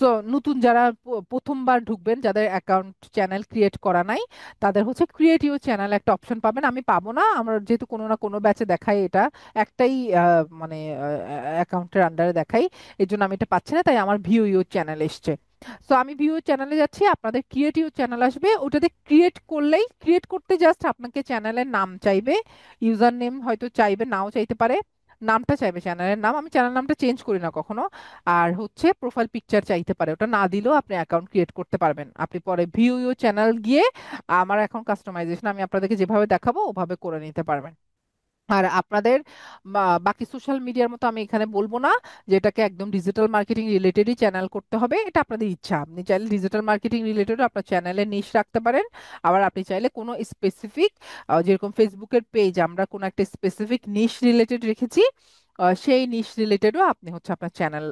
So নতুন যারা প্রথমবার ঢুকবেন, যাদের অ্যাকাউন্ট চ্যানেল ক্রিয়েট করা নাই, তাদের হচ্ছে ক্রিয়েট ইউর চ্যানেল একটা অপশন পাবেন। আমি পাবো না, আমার যেহেতু কোনো না কোনো ব্যাচে দেখাই এটা, একটাই মানে অ্যাকাউন্টের আন্ডারে দেখাই, এর জন্য আমি এটা পাচ্ছি না, তাই আমার ভিউ ইউর চ্যানেল এসছে। সো আমি ভিউ চ্যানেলে যাচ্ছি, আপনাদের ক্রিয়েট ইউর চ্যানেল আসবে, ওটাতে ক্রিয়েট করলেই, ক্রিয়েট করতে জাস্ট আপনাকে চ্যানেলের নাম চাইবে, ইউজার নেম হয়তো চাইবে, নাও চাইতে পারে, নামটা চাইবে, চ্যানেলের নাম, আমি চ্যানেল নামটা চেঞ্জ করি না কখনো। আর হচ্ছে প্রোফাইল পিকচার চাইতে পারে, ওটা না দিলেও আপনি অ্যাকাউন্ট ক্রিয়েট করতে পারবেন। আপনি পরে ভিউ ইউর চ্যানেল গিয়ে আমার এখন কাস্টমাইজেশন আমি আপনাদেরকে যেভাবে দেখাবো ওভাবে করে নিতে পারবেন। আর আপনাদের বাকি সোশ্যাল মিডিয়ার মতো আমি এখানে বলবো না যে এটাকে একদম ডিজিটাল মার্কেটিং রিলেটেডই চ্যানেল করতে হবে, এটা আপনাদের ইচ্ছা। আপনি চাইলে ডিজিটাল মার্কেটিং রিলেটেডও আপনার চ্যানেলে নিশ রাখতে পারেন। আবার আপনি চাইলে কোনো স্পেসিফিক, যেরকম ফেসবুকের পেজ আমরা কোনো একটা স্পেসিফিক নিশ রিলেটেড রেখেছি, সেই নিশ রিলেটেডও আপনি হচ্ছে আপনার চ্যানেল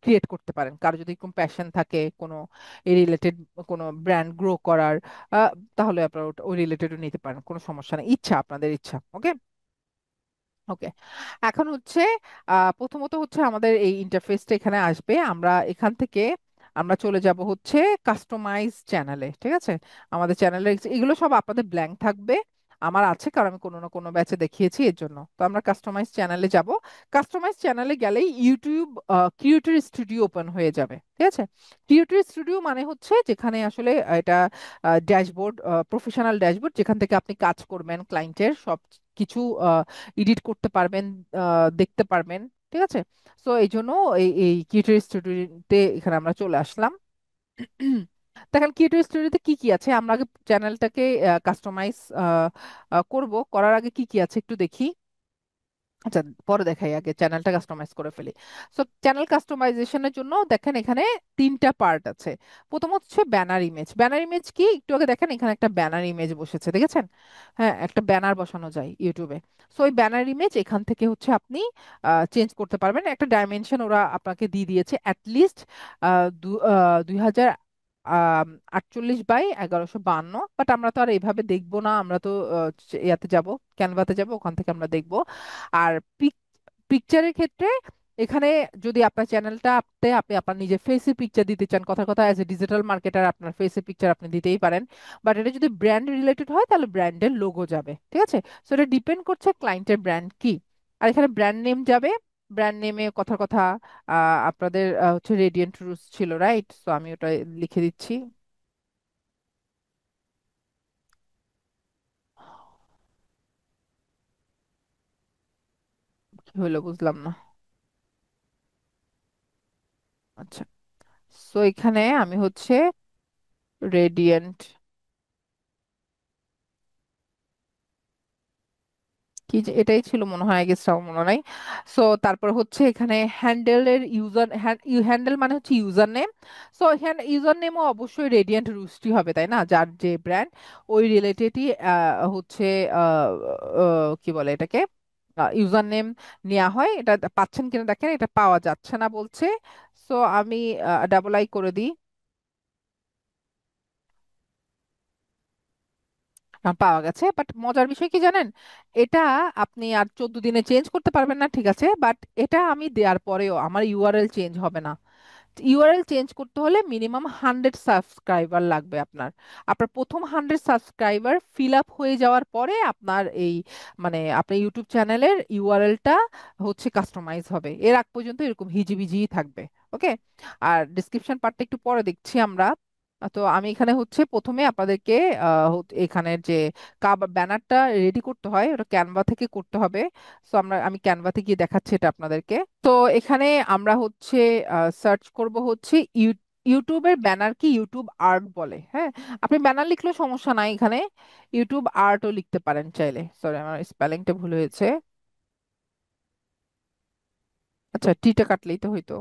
ক্রিয়েট করতে পারেন। কারো যদি কোনো প্যাশন থাকে কোনো এই রিলেটেড, কোনো ব্র্যান্ড গ্রো করার, তাহলে আপনারা ওই রিলেটেডও নিতে পারেন, কোনো সমস্যা নেই, ইচ্ছা, আপনাদের ইচ্ছা। ওকে। ওকে। এখন হচ্ছে প্রথমত হচ্ছে আমাদের এই ইন্টারফেসটা এখানে আসবে, আমরা এখান থেকে আমরা চলে যাব হচ্ছে কাস্টমাইজ চ্যানেলে। ঠিক আছে, আমাদের চ্যানেলে এগুলো সব আপনাদের ব্ল্যাঙ্ক থাকবে, আমার আছে কারণ আমি কোনো না কোনো ব্যাচে দেখিয়েছি, এর জন্য। তো আমরা কাস্টমাইজ চ্যানেলে যাব। কাস্টমাইজ চ্যানেলে গেলেই ইউটিউব ক্রিয়েটর স্টুডিও ওপেন হয়ে যাবে। ঠিক আছে, ক্রিয়েটর স্টুডিও মানে হচ্ছে যেখানে আসলে এটা ড্যাশবোর্ড, প্রফেশনাল ড্যাশবোর্ড, যেখান থেকে আপনি কাজ করবেন, ক্লায়েন্টের সব কিছু এডিট করতে পারবেন, দেখতে পারবেন। ঠিক আছে, সো এই জন্য এই এই ক্রিয়েটর স্টুডিওতে এখানে আমরা চলে আসলাম। দেখেন ক্রিয়েটর স্টুডিওতে কি কি আছে, আমরা আগে চ্যানেলটাকে কাস্টমাইজ করব, করার আগে কি কি আছে একটু দেখি। আচ্ছা, পরে দেখাই, আগে চ্যানেলটা কাস্টমাইজ করে ফেলি। সো চ্যানেল কাস্টমাইজেশনের জন্য দেখেন এখানে তিনটা পার্ট আছে। প্রথম হচ্ছে ব্যানার ইমেজ। ব্যানার ইমেজ কি, একটু আগে দেখেন এখানে একটা ব্যানার ইমেজ বসেছে, দেখেছেন? হ্যাঁ, একটা ব্যানার বসানো যায় ইউটিউবে। সো ওই ব্যানার ইমেজ এখান থেকে হচ্ছে আপনি চেঞ্জ করতে পারবেন। একটা ডাইমেনশন ওরা আপনাকে দিয়ে দিয়েছে, অ্যাটলিস্ট 2000 48 বাই 1152। বাট আমরা তো আর এইভাবে দেখবো না, আমরা তো ইয়াতে যাব, ক্যানভাতে যাব, ওখান থেকে আমরা দেখবো। আর পিকচারের ক্ষেত্রে এখানে যদি আপনার চ্যানেলটা আপনি আপনি আপনার নিজের ফেসের পিকচার দিতে চান, কথা কথা অ্যাজ এ ডিজিটাল মার্কেটার আপনার ফেসের পিকচার আপনি দিতেই পারেন। বাট এটা যদি ব্র্যান্ড রিলেটেড হয় তাহলে ব্র্যান্ডের লোগো যাবে। ঠিক আছে, সো এটা ডিপেন্ড করছে ক্লায়েন্টের ব্র্যান্ড কি। আর এখানে ব্র্যান্ড নেম যাবে। ব্র্যান্ড নেমে কথার কথা আপনাদের হচ্ছে রেডিয়েন্ট রুজ ছিল, রাইট? সো আমি ওটা লিখে দিচ্ছি। কি হলো বুঝলাম না। আচ্ছা, সো এখানে আমি হচ্ছে রেডিয়েন্ট, কি যে এটাই ছিল মনে হয়, গেস মনে নাই। সো তারপর হচ্ছে এখানে হ্যান্ডেলের ইউজার, হ্যান্ডেল মানে হচ্ছে ইউজার নেম। সো ইউজার নেমও অবশ্যই রেডিয়েন্ট রুস্টি হবে, তাই না? যার যে ব্র্যান্ড, ওই রিলেটেডই হচ্ছে আহ, কি বলে এটাকে, ইউজার নেম নেওয়া হয়। এটা পাচ্ছেন কিনা দেখেন, এটা পাওয়া যাচ্ছে না বলছে। সো আমি ডাবল আই করে দিই। পাওয়া গেছে, বাট মজার বিষয় কি জানেন, এটা আপনি আর 14 দিনে চেঞ্জ করতে পারবেন না, ঠিক আছে, বাট এটা আমি দেওয়ার পরেও আমার ইউআরএল চেঞ্জ হবে না। ইউআরএল চেঞ্জ করতে হলে মিনিমাম 100 সাবস্ক্রাইবার লাগবে আপনার। আপনার প্রথম 100 সাবস্ক্রাইবার ফিল আপ হয়ে যাওয়ার পরে আপনার এই, মানে আপনার ইউটিউব চ্যানেলের ইউআরএলটা হচ্ছে কাস্টমাইজ হবে, এর আগ পর্যন্ত এরকম হিজিবিজিই থাকবে। ওকে। আর ডিসক্রিপশন পার্টটা একটু পরে দেখছি আমরা। তো আমি এখানে হচ্ছে প্রথমে আপনাদেরকে এখানের যে ব্যানারটা রেডি করতে হয় ওটা ক্যানভা থেকে করতে হবে। সো আমি ক্যানভাতে গিয়ে দেখাচ্ছি এটা আপনাদেরকে। তো এখানে আমরা হচ্ছে সার্চ করব হচ্ছে ইউটিউবের ব্যানার কি ইউটিউব আর্ট বলে, হ্যাঁ। আপনি ব্যানার লিখলেও সমস্যা নাই, এখানে ইউটিউব আর্টও লিখতে পারেন চাইলে। সরি, আমার স্পেলিংটা ভুল হয়েছে। আচ্ছা, টিটা কাটলেই তো হইতো।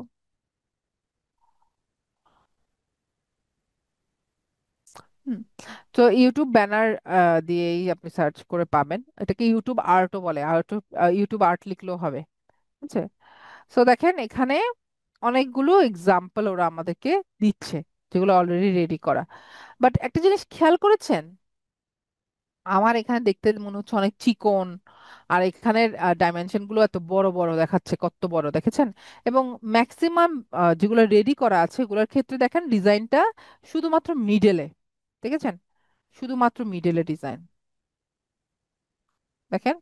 হুম। তো ইউটিউব ব্যানার দিয়েই আপনি সার্চ করে পাবেন, এটাকে ইউটিউব আর্টও বলে, আর্ট, ইউটিউব আর্ট লিখলেও হবে। আচ্ছা, সো দেখেন এখানে অনেকগুলো এক্সাম্পল ওরা আমাদেরকে দিচ্ছে, যেগুলো অলরেডি রেডি করা। বাট একটা জিনিস খেয়াল করেছেন, আমার এখানে দেখতে মনে হচ্ছে অনেক চিকন, আর এখানের ডাইমেনশন গুলো এত বড় বড় দেখাচ্ছে, কত বড় দেখেছেন। এবং ম্যাক্সিমাম যেগুলো রেডি করা আছে ওগুলোর ক্ষেত্রে দেখেন ডিজাইনটা শুধুমাত্র মিডলে, দেখেছেন, শুধুমাত্র মিডলে ডিজাইন দেখেন,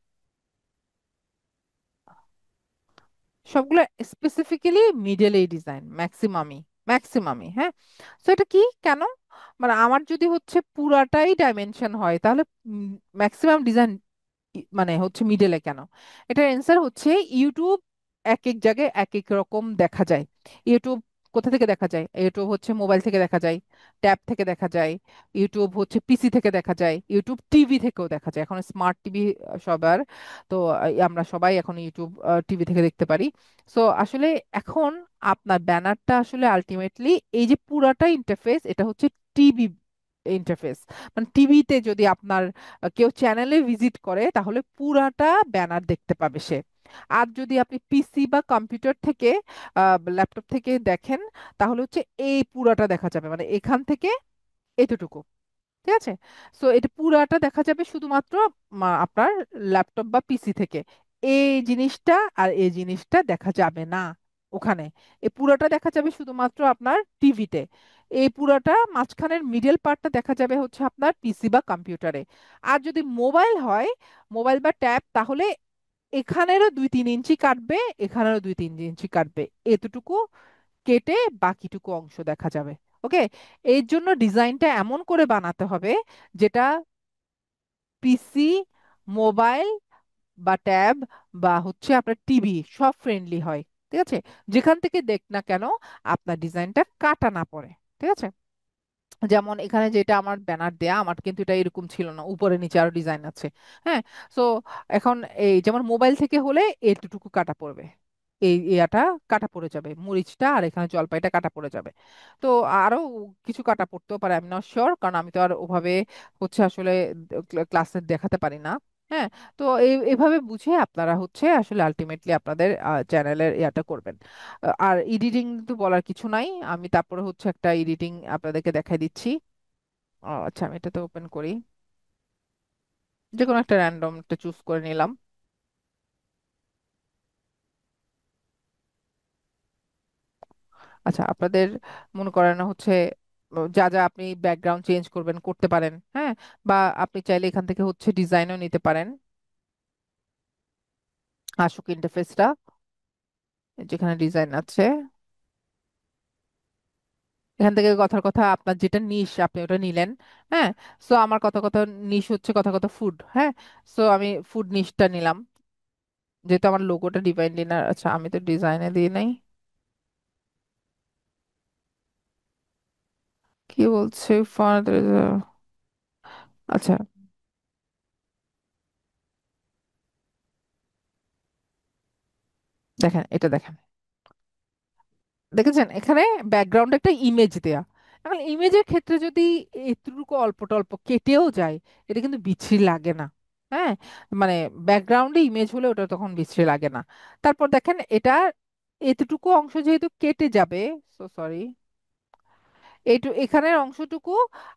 সবগুলো স্পেসিফিক্যালি মিডল এই ডিজাইন ম্যাক্সিমামই, ম্যাক্সিমামই, হ্যাঁ। তো এটা কি কেন, মানে আমার যদি হচ্ছে পুরাটাই ডাইমেনশন হয় তাহলে ম্যাক্সিমাম ডিজাইন মানে হচ্ছে মিডলে কেন? এটার অ্যান্সার হচ্ছে ইউটিউব এক এক জায়গায় এক এক রকম দেখা যায়। ইউটিউব কোথা থেকে দেখা যায়? ইউটিউব হচ্ছে মোবাইল থেকে দেখা যায়, ট্যাব থেকে দেখা যায়, ইউটিউব হচ্ছে পিসি থেকে দেখা যায়, ইউটিউব টিভি থেকেও দেখা যায়, এখন স্মার্ট টিভি সবার। তো আমরা সবাই এখন ইউটিউব টিভি থেকে দেখতে পারি। সো আসলে এখন আপনার ব্যানারটা আসলে আলটিমেটলি এই যে পুরাটা ইন্টারফেস, এটা হচ্ছে টিভি ইন্টারফেস। মানে টিভিতে যদি আপনার কেউ চ্যানেলে ভিজিট করে তাহলে পুরাটা ব্যানার দেখতে পাবে সে। আর যদি আপনি পিসি বা কম্পিউটার থেকে, ল্যাপটপ থেকে দেখেন, তাহলে হচ্ছে এই পুরাটা দেখা যাবে, মানে এখান থেকে এতটুকু, ঠিক আছে। সো এটা পুরাটা দেখা যাবে শুধুমাত্র আপনার ল্যাপটপ বা পিসি থেকে। এই জিনিসটা আর এই জিনিসটা দেখা যাবে না ওখানে। এই পুরাটা দেখা যাবে শুধুমাত্র আপনার টিভিতে। এই পুরাটা মাঝখানের মিডল পার্টটা দেখা যাবে হচ্ছে আপনার পিসি বা কম্পিউটারে। আর যদি মোবাইল হয়, মোবাইল বা ট্যাব, তাহলে এখানেরও 2-3 ইঞ্চি কাটবে, এখানেরও 2-3 ইঞ্চি কাটবে, এতটুকু কেটে বাকিটুকু অংশ দেখা যাবে। ওকে, এর জন্য ডিজাইনটা এমন করে বানাতে হবে যেটা পিসি, মোবাইল বা ট্যাব বা হচ্ছে আপনার টিভি সব ফ্রেন্ডলি হয়, ঠিক আছে। যেখান থেকে দেখ না কেন আপনার ডিজাইনটা কাটা না পড়ে, ঠিক আছে। যেমন এখানে যেটা আমার ব্যানার দেয়া, আমার কিন্তু এটা এরকম ছিল না, উপরে নিচে আরো ডিজাইন আছে, হ্যাঁ। সো এখন এই যেমন মোবাইল থেকে হলে এতটুকু কাটা পড়বে, এই ইয়াটা কাটা পড়ে যাবে, মরিচটা আর এখানে জলপাইটা কাটা পড়ে যাবে। তো আরো কিছু কাটা পড়তেও পারে, আমি নট শিওর, কারণ আমি তো আর ওভাবে হচ্ছে আসলে ক্লাসে দেখাতে পারি না, হ্যাঁ। তো এইভাবে বুঝে আপনারা হচ্ছে আসলে আলটিমেটলি আপনাদের চ্যানেলের ইয়াটা করবেন। আর এডিটিং তো বলার কিছু নাই, আমি তারপরে হচ্ছে একটা এডিটিং আপনাদেরকে দেখাই দিচ্ছি। আচ্ছা, আমি এটাতে ওপেন করি, যে কোনো একটা র্যান্ডম একটা চুজ করে নিলাম। আচ্ছা, আপনাদের মনে করেন হচ্ছে যা যা আপনি ব্যাকগ্রাউন্ড চেঞ্জ করবেন করতে পারেন, হ্যাঁ। বা আপনি চাইলে এখান থেকে হচ্ছে ডিজাইনও নিতে পারেন, আসুক ইন্টারফেসটা যেখানে ডিজাইন আছে, এখান থেকে কথার কথা আপনার যেটা নিশ আপনি ওটা নিলেন, হ্যাঁ। সো আমার কথা কথা নিশ হচ্ছে কথা কথা ফুড, হ্যাঁ। সো আমি ফুড নিশটা নিলাম, যেহেতু আমার লোগোটা ডিভাইন ডিনার, আচ্ছা আমি তো ডিজাইনে দিই নাই, কি বলছে ফার্দার, আচ্ছা দেখেন, এটা দেখেন, দেখেছেন এখানে ব্যাকগ্রাউন্ডে একটা ইমেজ দেয়া। এখন ইমেজের ক্ষেত্রে যদি এতটুকু অল্প টল্প কেটেও যায়, এটা কিন্তু বিশ্রী লাগে না, হ্যাঁ। মানে ব্যাকগ্রাউন্ডে ইমেজ হলে ওটা তখন বিশ্রী লাগে না। তারপর দেখেন এটা এতটুকু অংশ যেহেতু কেটে যাবে, সো সরি, এইটু এখানের অংশটুকু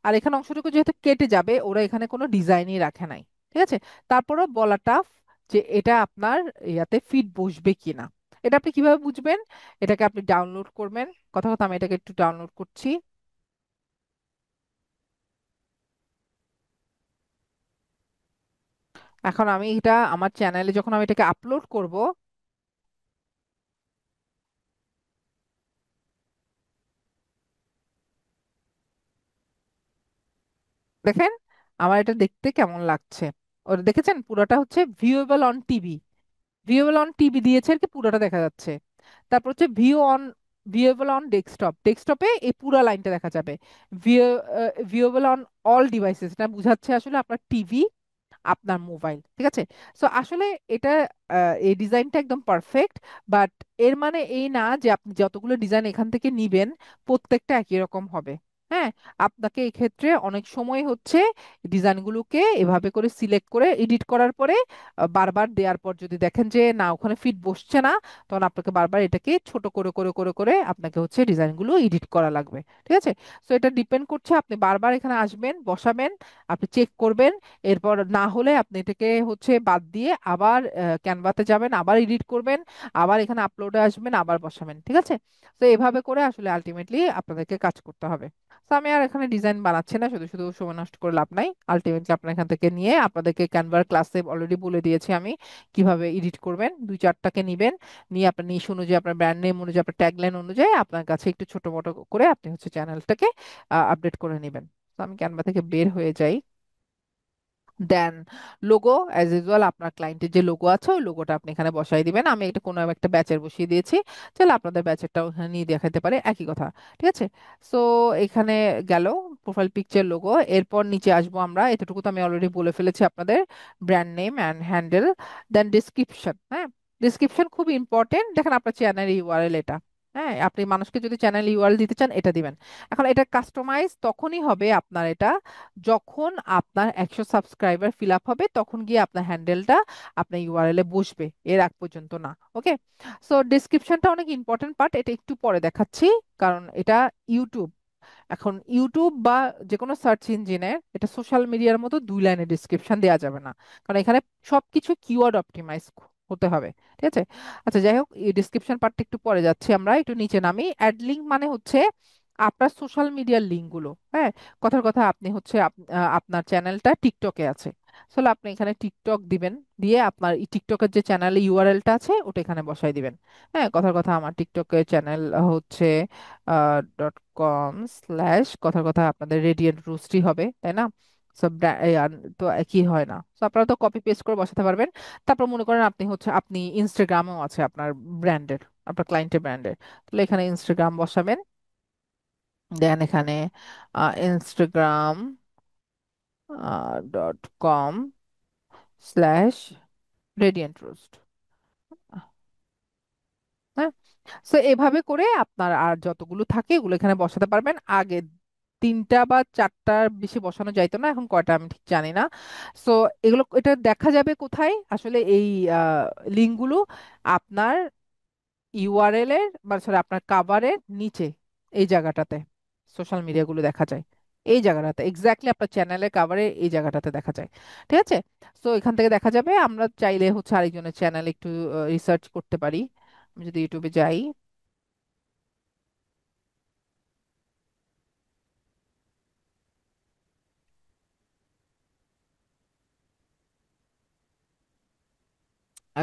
আর এখানে অংশটুকু যেহেতু কেটে যাবে, ওরা এখানে কোনো ডিজাইনই রাখে নাই, ঠিক আছে। তারপরও বলা টাফ যে এটা আপনার ইয়াতে ফিট বসবে কিনা। এটা আপনি কিভাবে বুঝবেন? এটাকে আপনি ডাউনলোড করবেন, কথা কথা আমি এটাকে একটু ডাউনলোড করছি। এখন আমি এটা আমার চ্যানেলে যখন আমি এটাকে আপলোড করব, দেখেন আমার এটা দেখতে কেমন লাগছে। ওর দেখেছেন পুরোটা হচ্ছে ভিউয়েবল অন টিভি, ভিউয়েবল অন টিভি দিয়েছে আর কি, পুরোটা দেখা যাচ্ছে। তারপর হচ্ছে ভিউয়েবল অন ডেস্কটপ, ডেস্কটপে এই পুরো লাইনটা দেখা যাবে। ভিউয়েবল অন অল ডিভাইসেস, এটা বুঝাচ্ছে আসলে আপনার টিভি, আপনার মোবাইল, ঠিক আছে। সো আসলে এটা এই ডিজাইনটা একদম পারফেক্ট। বাট এর মানে এই না যে আপনি যতগুলো ডিজাইন এখান থেকে নিবেন প্রত্যেকটা একই রকম হবে, হ্যাঁ। হ্যাঁ, আপনাকে এই ক্ষেত্রে অনেক সময় হচ্ছে ডিজাইনগুলোকে এভাবে করে সিলেক্ট করে এডিট করার পরে বারবার দেওয়ার পর যদি দেখেন যে না ওখানে ফিট বসছে না, তখন আপনাকে বারবার এটাকে ছোট করে করে করে করে আপনাকে হচ্ছে ডিজাইনগুলো এডিট করা লাগবে। ঠিক আছে? সো এটা ডিপেন্ড করছে, আপনি বারবার এখানে আসবেন, বসাবেন, আপনি চেক করবেন, এরপর না হলে আপনি এটাকে হচ্ছে বাদ দিয়ে আবার ক্যানভাতে যাবেন, আবার এডিট করবেন, আবার এখানে আপলোডে আসবেন, আবার বসাবেন। ঠিক আছে? তো এভাবে করে আসলে আলটিমেটলি আপনাদেরকে কাজ করতে হবে। তো আমি আর এখানে ডিজাইন বানাচ্ছি না, শুধু শুধু সময় নষ্ট করে লাভ নাই। আলটিমেটলি আপনার এখান থেকে নিয়ে আপনাদেরকে ক্যানভার ক্লাসে অলরেডি বলে দিয়েছি আমি কিভাবে এডিট করবেন। দুই চারটাকে নিবেন, নিয়ে আপনার নিশ অনুযায়ী, আপনার ব্র্যান্ড নেম অনুযায়ী, আপনার ট্যাগলাইন অনুযায়ী আপনার কাছে একটু ছোট মোটো করে আপনি হচ্ছে চ্যানেলটাকে আপডেট করে নেবেন। তো আমি ক্যানভা থেকে বের হয়ে যাই। দেন লোগো, অ্যাজ ইউজুয়াল আপনার ক্লায়েন্টের যে লোগো আছে ওই লোগোটা আপনি এখানে বসাই দিবেন। আমি এটা কোনো একটা ব্যাচের বসিয়ে দিয়েছি, তাহলে আপনাদের ব্যাচেরটাও এখানে নিয়ে দেখাতে পারে, একই কথা। ঠিক আছে? সো এখানে গেল প্রোফাইল পিকচার লোগো। এরপর নিচে আসবো আমরা, এতটুকু তো আমি অলরেডি বলে ফেলেছি আপনাদের। Brand name and handle, then description. হ্যাঁ, ডিসক্রিপশন খুব ইম্পর্টেন্ট। দেখেন আপনার চ্যানেল ইউআরএল এটা, হ্যাঁ, আপনি মানুষকে যদি চ্যানেল ইউআরএল দিতে চান এটা দিবেন। এখন এটা কাস্টমাইজ তখনই হবে আপনার এটা, যখন আপনার 100 সাবস্ক্রাইবার ফিল আপ হবে, তখন গিয়ে আপনার হ্যান্ডেলটা আপনার ইউআরএল এ বসবে, এর আগ পর্যন্ত না। ওকে? সো ডিসক্রিপশনটা অনেক ইম্পর্টেন্ট পার্ট, এটা একটু পরে দেখাচ্ছি, কারণ এটা ইউটিউব। এখন ইউটিউব বা যে কোনো সার্চ ইঞ্জিনে এটা সোশ্যাল মিডিয়ার মতো 2 লাইনের ডিসক্রিপশন দেওয়া যাবে না, কারণ এখানে সবকিছু কিওয়ার্ড অপটিমাইজ হতে হবে। ঠিক আছে? আচ্ছা, যাই হোক, এই ডিসক্রিপশন পার্টটা একটু পরে যাচ্ছি, আমরা একটু নিচে নামি। অ্যাড লিঙ্ক মানে হচ্ছে আপনার সোশ্যাল মিডিয়ার লিঙ্কগুলো। হ্যাঁ, কথার কথা আপনি হচ্ছে আপনার চ্যানেলটা টিকটকে আছে, তাহলে আপনি এখানে টিকটক দিবেন, দিয়ে আপনার এই টিকটকের যে চ্যানেল ইউআরএলটা আছে ওটা এখানে বসাই দিবেন। হ্যাঁ, কথার কথা আমার টিকটকের চ্যানেল হচ্ছে .com/কথার কথা আপনাদের রেডিয়েন্ট রুস্টি হবে, তাই না? সব তো একই হয় না, তো আপনারা তো কপি পেস্ট করে বসাতে পারবেন। তারপর মনে করেন আপনি হচ্ছে আপনি ইনস্টাগ্রামেও আছে আপনার ব্র্যান্ডের, আপনার ক্লায়েন্টের ব্র্যান্ডের, তাহলে এখানে ইনস্টাগ্রাম বসাবেন। দেন এখানে instagram.com/রেডিয়েন্ট রোস্ট। হ্যাঁ, সো এভাবে করে আপনার আর যতগুলো থাকে এগুলো এখানে বসাতে পারবেন। আগে 3টা বা 4টার বেশি বসানো যাইতো না, এখন কয়টা আমি ঠিক জানি না। সো এগুলো, এটা দেখা যাবে কোথায় আসলে এই লিঙ্কগুলো? আপনার ইউআরএল এর বা সরি আপনার কাভারের নিচে, এই জায়গাটাতে সোশ্যাল মিডিয়াগুলো দেখা যায়, এই জায়গাটাতে এক্স্যাক্টলি আপনার চ্যানেলের কাভারে এই জায়গাটাতে দেখা যায়। ঠিক আছে? সো এখান থেকে দেখা যাবে। আমরা চাইলে হচ্ছে আরেকজনের চ্যানেল একটু রিসার্চ করতে পারি। আমি যদি ইউটিউবে যাই,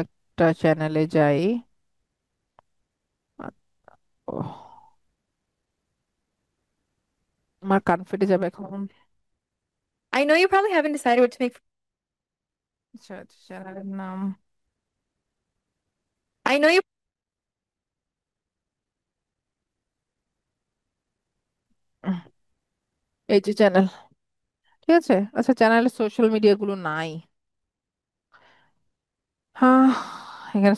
একটা চ্যানেলে যাই, ওহ, আমার কান ফেটে যাবে এখন। I know you probably haven't decided what to make. আচ্ছা, চ্যানেলের নাম, I know you. উহ, এই যে চ্যানেল। ঠিক আছে? আচ্ছা, চ্যানেলের সোশ্যাল মিডিয়া গুলো নাই। হ্যাঁ, এখানে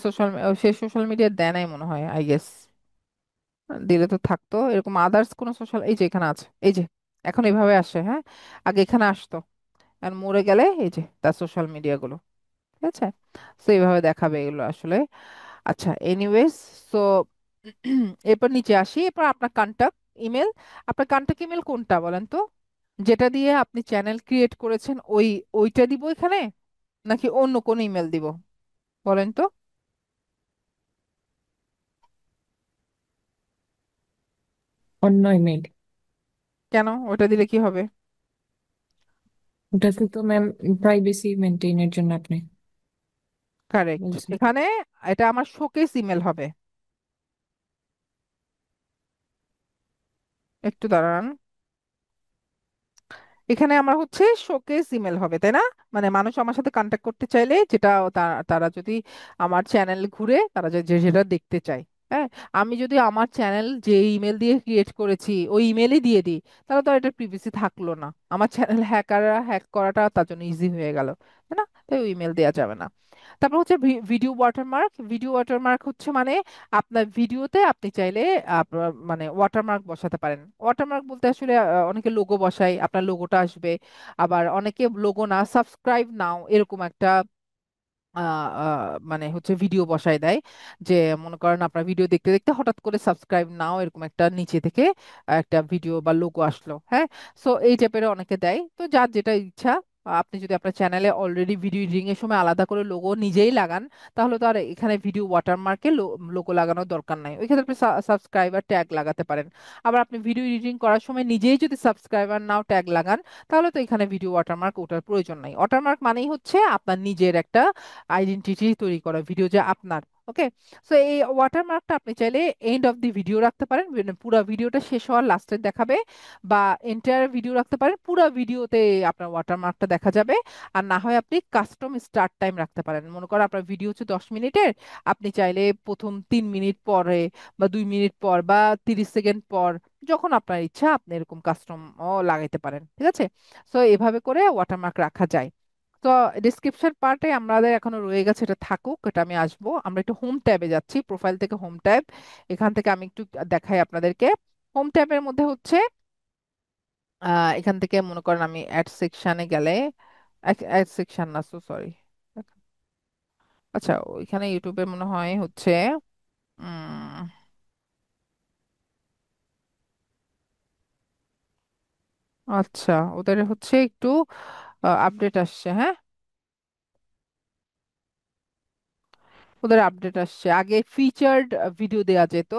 সেই সোশ্যাল মিডিয়া দেয় নাই মনে হয়, আই গেস। দিলে তো থাকতো এরকম আদার্স কোন সোশ্যাল, এই যে এখানে আছে, এই যে এখন এভাবে আসে। হ্যাঁ, আগে এখানে আসতো, আর মরে গেলে এই যে তার সোশ্যাল মিডিয়া গুলো। ঠিক আছে? তো এইভাবে দেখাবে এগুলো আসলে। আচ্ছা, এনিওয়েজ, সো এরপর নিচে আসি। এরপর আপনার কন্টাক্ট ইমেল, আপনার কন্টাক্ট ইমেল কোনটা বলেন তো? যেটা দিয়ে আপনি চ্যানেল ক্রিয়েট করেছেন ওইটা দিব এখানে, নাকি অন্য কোন ইমেল দিব বলেন তো? অন্য ইমেল। কেন? ওটা দিলে কি হবে? ওটাতে তো ম্যাম প্রাইভেসি মেনটেনের জন্য আপনি কারেক্ট, বলছেন। এখানে এটা আমার শোকেস ইমেল হবে। একটু দাঁড়ান, এখানে আমার হচ্ছে শোকেস ইমেল হবে, তাই না? মানে মানুষ আমার সাথে কন্ট্যাক্ট করতে চাইলে যেটা তারা যদি আমার চ্যানেল ঘুরে তারা যেটা দেখতে চায়, হ্যাঁ, আমি যদি আমার চ্যানেল যে ইমেল দিয়ে ক্রিয়েট করেছি ওই ইমেলই দিয়ে দিই, তাহলে তো আর এটা প্রিভেসি থাকলো না। আমার চ্যানেল হ্যাকাররা হ্যাক করাটা তার জন্য ইজি হয়ে গেল, তাই না? তাই ওই ইমেল দেওয়া যাবে না। তারপর হচ্ছে ভিডিও ওয়াটারমার্ক। ভিডিও ওয়াটারমার্ক হচ্ছে মানে আপনার ভিডিওতে আপনি চাইলে মানে ওয়াটারমার্ক বসাতে পারেন। ওয়াটারমার্ক বলতে আসলে অনেকে লোগো বসায়, আপনার লোগোটা আসবে। আবার অনেকে লোগো না, সাবস্ক্রাইব নাও এরকম একটা মানে হচ্ছে ভিডিও বসায় দেয়। যে মনে করেন আপনার ভিডিও দেখতে দেখতে হঠাৎ করে সাবস্ক্রাইব নাও এরকম একটা নিচে থেকে একটা ভিডিও বা লোগো আসলো, হ্যাঁ। সো এই টাইপের অনেকে দেয়, তো যার যেটা ইচ্ছা। আপনি যদি আপনার চ্যানেলে অলরেডি ভিডিও এডিটিং এর সময় আলাদা করে লোগো নিজেই লাগান, তাহলে তো আর এখানে ভিডিও ওয়াটারমার্কে লোগো লাগানোর দরকার নাই। ওই ক্ষেত্রে আপনি সাবস্ক্রাইবার ট্যাগ লাগাতে পারেন। আবার আপনি ভিডিও এডিটিং করার সময় নিজেই যদি সাবস্ক্রাইবার নাও ট্যাগ লাগান, তাহলে তো এখানে ভিডিও ওয়াটারমার্ক ওটার প্রয়োজন নাই। ওয়াটারমার্ক মানেই হচ্ছে আপনার নিজের একটা আইডেন্টিটি তৈরি করা, ভিডিও যে আপনার। ওকে। সো এই ওয়াটারমার্কটা আপনি চাইলে এন্ড অফ দি ভিডিও রাখতে পারেন, মানে পুরো ভিডিওটা শেষ হওয়ার লাস্টে দেখাবে। বা এন্টায়ার ভিডিও রাখতে পারেন, পুরো ভিডিওতে আপনার ওয়াটারমার্কটা দেখা যাবে। আর না হয় আপনি কাস্টম স্টার্ট টাইম রাখতে পারেন। মনে করেন আপনার ভিডিও হচ্ছে 10 মিনিটের, আপনি চাইলে প্রথম 3 মিনিট পরে বা 2 মিনিট পর বা 30 সেকেন্ড পর, যখন আপনার ইচ্ছা আপনি এরকম কাস্টম ও লাগাইতে পারেন, ঠিক আছে? সো এভাবে করে ওয়াটারমার্ক রাখা যায়। তো ডিসক্রিপশন পার্টে আমাদের এখনো রয়ে গেছে, এটা থাকুক, এটা আমি আসবো। আমরা একটু হোম ট্যাবে যাচ্ছি, প্রোফাইল থেকে হোম ট্যাব। এখান থেকে আমি একটু দেখাই আপনাদেরকে। হোম ট্যাবের মধ্যে হচ্ছে এখান থেকে মনে করেন আমি অ্যাড সেকশনে গেলে, অ্যাড সেকশন না, সো সরি। আচ্ছা, ওইখানে ইউটিউবে মনে হয় হচ্ছে উম, আচ্ছা, ওদের হচ্ছে একটু আপডেট আসছে, হ্যাঁ। ওদের আপডেট আসছে, আগে ফিচার্ড ভিডিও দেয়া যেত।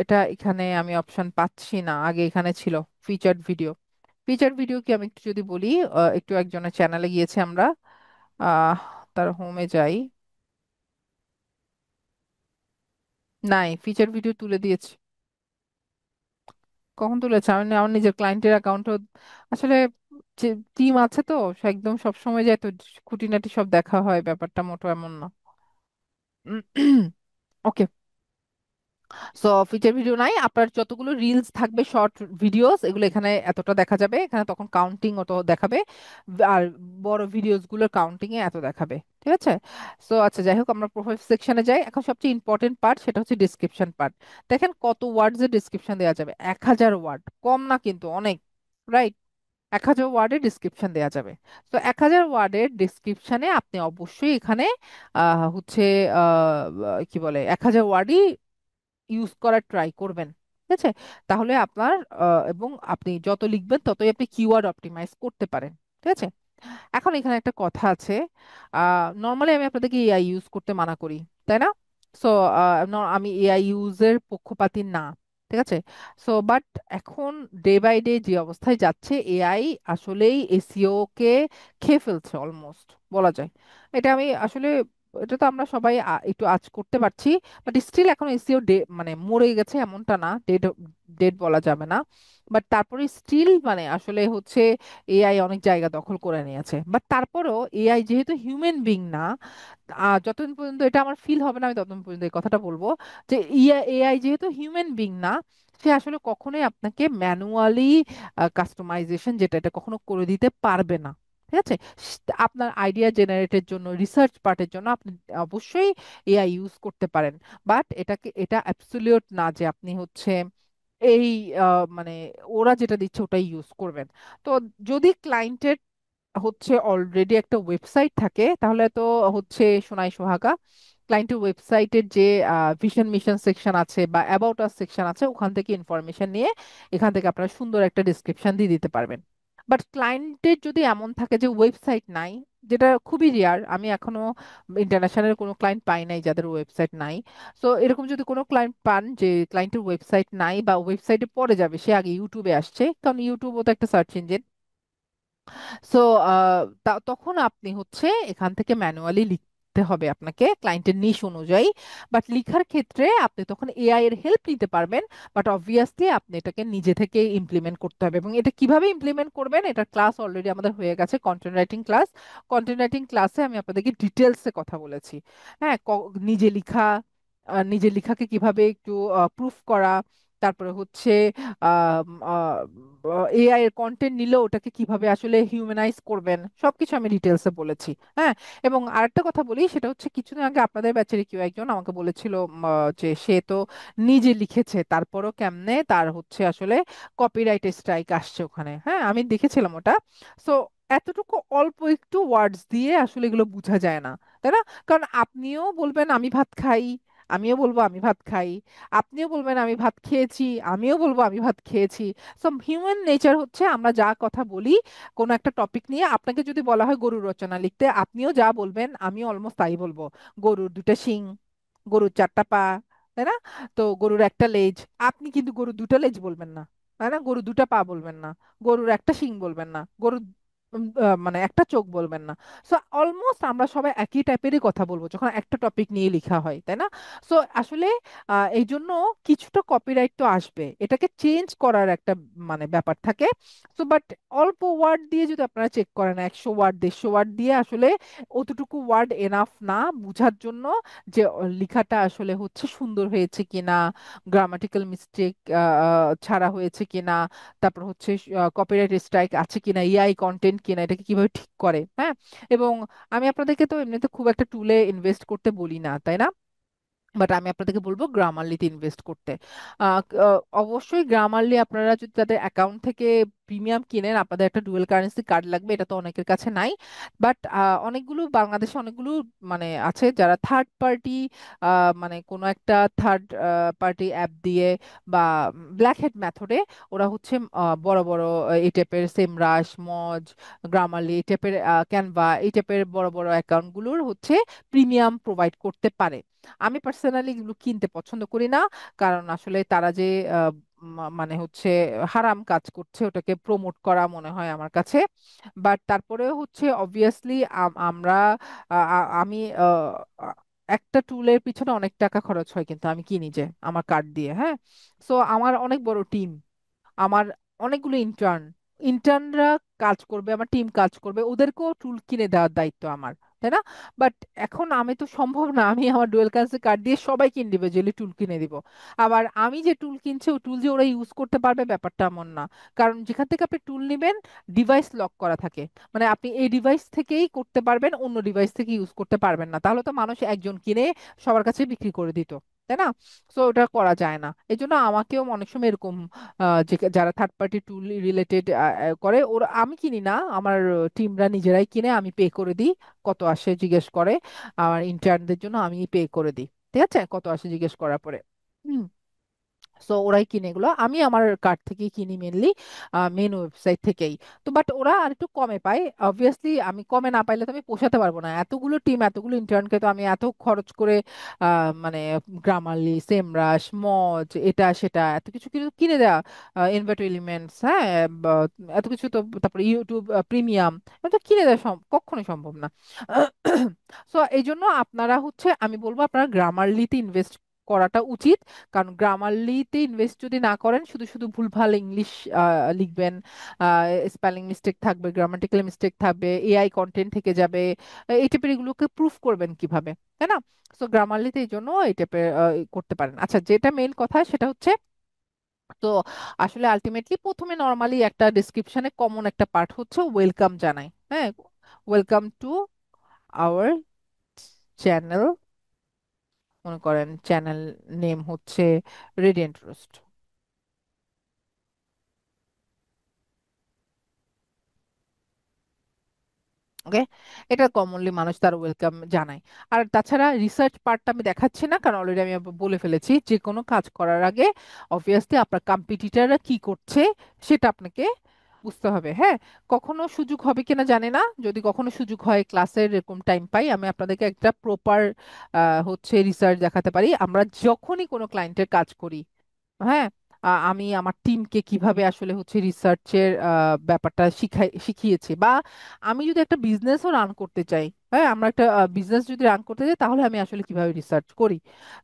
এটা এখানে আমি অপশন পাচ্ছি না, আগে এখানে ছিল ফিচার্ড ভিডিও। ফিচার্ড ভিডিও কি, আমি একটু যদি বলি, একটু একজনের চ্যানেলে গিয়েছে আমরা, আহ তার হোমে যাই। নাই, ফিচার ভিডিও তুলে দিয়েছে। কখন তুলেছে? আমি আমার নিজের ক্লায়েন্টের অ্যাকাউন্টও আসলে টিম আছে তো, সে একদম সব সময় যায় তো, খুঁটিনাটি সব দেখা হয়, ব্যাপারটা মোটো এমন না। ওকে। সো ফিচার ভিডিও নাই, আপনার যতগুলো রিলস থাকবে, শর্ট ভিডিওস, এগুলো এখানে এতটা দেখা যাবে, এখানে তখন কাউন্টিং অত দেখাবে। আর বড় ভিডিওস গুলোর কাউন্টিং এ এত দেখাবে, ঠিক আছে? সো আচ্ছা, যাই হোক, আমরা প্রোফাইল সেকশনে যাই। এখন সবচেয়ে ইম্পর্টেন্ট পার্ট, সেটা হচ্ছে ডিসক্রিপশন পার্ট। দেখেন কত ওয়ার্ডস এর ডিসক্রিপশন দেওয়া যাবে, 1000 ওয়ার্ড, কম না কিন্তু, অনেক। রাইট? 1000 ওয়ার্ডের ডিসক্রিপশন দেওয়া যাবে। তো 1000 ওয়ার্ডের ডিসক্রিপশনে আপনি অবশ্যই এখানে হচ্ছে কি বলে, 1000 ওয়ার্ডই ইউজ করার ট্রাই করবেন, ঠিক আছে? তাহলে আপনার এবং আপনি যত লিখবেন ততই আপনি কিওয়ার্ড অপটিমাইজ করতে পারেন, ঠিক আছে? এখন এখানে একটা কথা আছে। নর্মালি আমি আপনাদেরকে এআই ইউজ করতে মানা করি, তাই না? সো আমি এআই ইউজের পক্ষপাতী না, ঠিক আছে? সো বাট এখন ডে বাই ডে যে অবস্থায় যাচ্ছে, এআই আসলেই এসইও কে খেয়ে ফেলছে অলমোস্ট, বলা যায়। এটা আমি আসলে, এটা তো আমরা সবাই একটু আজ করতে পারছি। বাট স্টিল এখন এসইও মানে মরে গেছে এমনটা না, ডেড ডেড বলা যাবে না। বাট তারপরে স্টিল মানে আসলে হচ্ছে এআই অনেক জায়গা দখল করে নিয়েছে। বাট তারপরেও এআই যেহেতু হিউম্যান বিং না, যতদিন পর্যন্ত এটা আমার ফিল হবে না আমি ততদিন পর্যন্ত এই কথাটা বলবো, যে এআই যেহেতু হিউম্যান বিং না, সে আসলে কখনোই আপনাকে ম্যানুয়ালি কাস্টমাইজেশন যেটা, এটা কখনো করে দিতে পারবে না, ঠিক আছে? আপনার আইডিয়া জেনারেটের জন্য, রিসার্চ পার্টের জন্য আপনি অবশ্যই এআই ইউজ করতে পারেন। বাট এটা অ্যাবসলিউট না যে আপনি হচ্ছে এই মানে ওরা যেটা দিচ্ছে ওটাই ইউজ করবেন। তো যদি ক্লায়েন্টের হচ্ছে অলরেডি একটা ওয়েবসাইট থাকে, তাহলে তো হচ্ছে সোনাই সোহাগা। ক্লায়েন্টের ওয়েবসাইটের যে ভিশন মিশন সেকশন আছে বা অ্যাবাউট আস সেকশন আছে, ওখান থেকে ইনফরমেশন নিয়ে এখান থেকে আপনারা সুন্দর একটা ডিসক্রিপশন দিয়ে দিতে পারবেন। বাট ক্লায়েন্টের যদি এমন থাকে যে ওয়েবসাইট নাই, যেটা খুবই রেয়ার, আমি এখনো ইন্টারন্যাশনাল কোনো ক্লায়েন্ট পাই নাই যাদের ওয়েবসাইট নাই। সো এরকম যদি কোনো ক্লায়েন্ট পান যে ক্লায়েন্টের ওয়েবসাইট নাই বা ওয়েবসাইটে পরে যাবে, সে আগে ইউটিউবে আসছে, কারণ ইউটিউবও তো একটা সার্চ ইঞ্জিন। সো তখন আপনি হচ্ছে এখান থেকে ম্যানুয়ালি লিখতে হবে আপনাকে ক্লায়েন্টের নিশ অনুযায়ী। বাট লিখার ক্ষেত্রে আপনি তখন এআই এর হেল্প নিতে পারবেন। বাট অবভিয়াসলি আপনি এটাকে নিজে থেকে ইমপ্লিমেন্ট করতে হবে, এবং এটা কিভাবে ইমপ্লিমেন্ট করবেন এটা ক্লাস অলরেডি আমাদের হয়ে গেছে, content writing class. Content writing ক্লাসে আমি আপনাদেরকে ডিটেলসে কথা বলেছি। হ্যাঁ, নিজে লিখা, নিজের লেখাকে কিভাবে একটু প্রুফ করা, তারপরে হচ্ছে এআই এর কন্টেন্ট নিলেও ওটাকে কিভাবে আসলে হিউম্যানাইজ করবেন, সবকিছু আমি ডিটেলসে বলেছি। হ্যাঁ, এবং আরেকটা কথা বলি, সেটা হচ্ছে কিছুদিন আগে আপনাদের ব্যাচের কেউ একজন আমাকে বলেছিল যে সে তো নিজে লিখেছে, তারপরও কেমনে তার হচ্ছে আসলে কপিরাইট স্ট্রাইক আসছে ওখানে। হ্যাঁ, আমি দেখেছিলাম ওটা। সো এতটুকু অল্প একটু ওয়ার্ডস দিয়ে আসলে এগুলো বোঝা যায় না, তাই না? কারণ আপনিও বলবেন আমি ভাত খাই, আমিও বলবো আমি ভাত খাই, আপনিও বলবেন আমি ভাত খেয়েছি, আমিও বলবো আমি ভাত খেয়েছি। সো হিউম্যান নেচার হচ্ছে আমরা যা কথা বলি কোনো একটা টপিক নিয়ে, আপনাকে যদি বলা হয় গরুর রচনা লিখতে, আপনিও যা বলবেন আমিও অলমোস্ট তাই বলবো। গরুর দুটো শিং, গরুর চারটা পা, তাই না? তো গরুর একটা লেজ, আপনি কিন্তু গরুর দুটো লেজ বলবেন না, তাই না? গরুর দুটো পা বলবেন না, গরুর একটা শিং বলবেন না, গরুর মানে একটা চোখ বলবেন না। সো অলমোস্ট আমরা সবাই একই টাইপেরই কথা বলবো যখন একটা টপিক নিয়ে লেখা হয়, তাই না? সো আসলে এই জন্য কিছুটা কপিরাইট তো আসবে, এটাকে চেঞ্জ করার একটা মানে ব্যাপার থাকে। সো বাট অল্প ওয়ার্ড দিয়ে যদি আপনারা চেক করেন, 100 ওয়ার্ড 150 ওয়ার্ড দিয়ে আসলে অতটুকু ওয়ার্ড এনাফ না বুঝার জন্য যে লেখাটা আসলে হচ্ছে সুন্দর হয়েছে কিনা, গ্রামাটিক্যাল মিস্টেক ছাড়া হয়েছে কিনা, তারপর হচ্ছে কপিরাইট স্ট্রাইক আছে কিনা, এআই কন্টেন্ট কিনা, এটাকে কিভাবে ঠিক করে। হ্যাঁ, এবং আমি আপনাদেরকে তো এমনিতে খুব একটা টুলে ইনভেস্ট করতে বলি না, তাই না? বাট আমি আপনাদেরকে বলবো গ্রামারলিতে ইনভেস্ট করতে। অবশ্যই গ্রামারলি আপনারা যদি তাদের অ্যাকাউন্ট থেকে প্রিমিয়াম কিনেন, আপনাদের একটা ডুয়েল কারেন্সি কার্ড লাগবে, এটা তো অনেকের কাছে নাই। বাট অনেকগুলো বাংলাদেশে অনেকগুলো মানে আছে যারা থার্ড পার্টি, মানে কোনো একটা থার্ড পার্টি অ্যাপ দিয়ে বা ব্ল্যাক হেড মেথডে ওরা হচ্ছে বড় বড় এই টাইপের সেমরাশ, মজ, গ্রামারলি এই টাইপের, ক্যানভা এই টাইপের বড় বড় অ্যাকাউন্টগুলোর হচ্ছে প্রিমিয়াম প্রোভাইড করতে পারে। আমি পার্সোনালি এগুলো কিনতে পছন্দ করি না, কারণ আসলে তারা যে আহ, মানে হচ্ছে হারাম কাজ করছে ওটাকে প্রমোট করা মনে হয় আমার কাছে। বাট তারপরেও হচ্ছে অবভিয়াসলি আমরা আমি একটা টুলের পিছনে অনেক টাকা খরচ হয়, কিন্তু আমি কিনি যে আমার কার্ড দিয়ে। হ্যাঁ, সো আমার অনেক বড় টিম, আমার অনেকগুলো ইন্টার্নরা কাজ করবে, আমার টিম কাজ করবে, ওদেরকেও টুল কিনে দেওয়ার দায়িত্ব আমার, তাই না? বাট এখন আমি তো সম্ভব না আমি আমার ডুয়েল কারেন্সি কার্ড দিয়ে সবাইকে ইন্ডিভিজুয়ালি টুল কিনে দিব। আবার আমি যে টুল কিনছি ওই টুল যে ওরা ইউজ করতে পারবে ব্যাপারটা এমন না। কারণ যেখান থেকে আপনি টুল নেবেন ডিভাইস লক করা থাকে, মানে আপনি এই ডিভাইস থেকেই করতে পারবেন, অন্য ডিভাইস থেকে ইউজ করতে পারবেন না, তাহলে তো মানুষ একজন কিনে সবার কাছে বিক্রি করে দিত, তাই না? সো ওটা করা যায় না। এই জন্য আমাকেও অনেক সময় এরকম যে যারা থার্ড পার্টি টুল রিলেটেড করে, ওরা, আমি কিনি না, আমার টিমরা নিজেরাই কিনে, আমি পে করে দিই। কত আসে জিজ্ঞেস করে, আমার ইন্টার্নদের জন্য আমি পে করে দিই, ঠিক আছে, কত আসে জিজ্ঞেস করার পরে। হুম। সো ওরাই কিনে এগুলো, আমি আমার কার্ড থেকেই কিনি মেনলি, মেন ওয়েবসাইট থেকেই। তো বাট ওরা আর একটু কমে পায়, অবভিয়াসলি আমি কমে না পাইলে তো আমি পোষাতে পারবো না এতগুলো টিম, এতগুলো ইন্টার্নকে তো আমি এত খরচ করে মানে গ্রামারলি, সেমরাশ, মজ, এটা সেটা এত কিছু কিছু কিনে দেওয়া, ইনভার্টো এলিমেন্টস, হ্যাঁ, বা এত কিছু তো, তারপরে ইউটিউব প্রিমিয়াম, তো কিনে দেওয়া কখনোই সম্ভব না। সো এই জন্য আপনারা হচ্ছে আমি বলবো আপনারা গ্রামারলিতে ইনভেস্ট করাটা উচিত। কারণ গ্রামারলিতে ইনভেস্ট যদি না করেন, শুধু শুধু ভুলভাল ইংলিশ লিখবেন, স্পেলিং মিস্টেক থাকবে, গ্রামাটিক্যাল মিস্টেক থাকবে, এআই কন্টেন্ট থেকে যাবে, এই টাইপের এগুলোকে প্রুফ করবেন কিভাবে, তাই না? সো গ্রামারলিতে এই জন্য এই টাইপের করতে পারেন। আচ্ছা, যেটা মেইন কথা সেটা হচ্ছে, তো আসলে আলটিমেটলি প্রথমে নর্মালি একটা ডিসক্রিপশনে কমন একটা পার্ট হচ্ছে ওয়েলকাম জানাই। হ্যাঁ, ওয়েলকাম টু আওয়ার চ্যানেল, মনে করেন চ্যানেল নেম হচ্ছে রেডিয়েন্ট রোস্ট। ওকে, এটা কমনলি মানুষ তার ওয়েলকাম জানায়। আর তাছাড়া রিসার্চ পার্টটা আমি দেখাচ্ছি না, কারণ অলরেডি আমি বলে ফেলেছি যে কোনো কাজ করার আগে অবভিয়াসলি আপনার কম্পিটিটররা কি করছে সেটা আপনাকে বুঝতে হবে। হ্যাঁ, কখনো সুযোগ হবে কিনা জানি না, যদি কখনো সুযোগ হয় ক্লাসের এরকম টাইম পাই, আমি আপনাদেরকে একটা প্রপার হচ্ছে রিসার্চ দেখাতে পারি। আমরা যখনই কোনো ক্লায়েন্টের কাজ করি, হ্যাঁ, আমি আমার টিমকে কিভাবে আসলে হচ্ছে রিসার্চের ব্যাপারটা শিখিয়েছি, বা আমি যদি একটা বিজনেসও রান করতে চাই, হ্যাঁ, আমরা একটা বিজনেস যদি রান করতে চাই, তাহলে আমি আসলে কিভাবে রিসার্চ করি,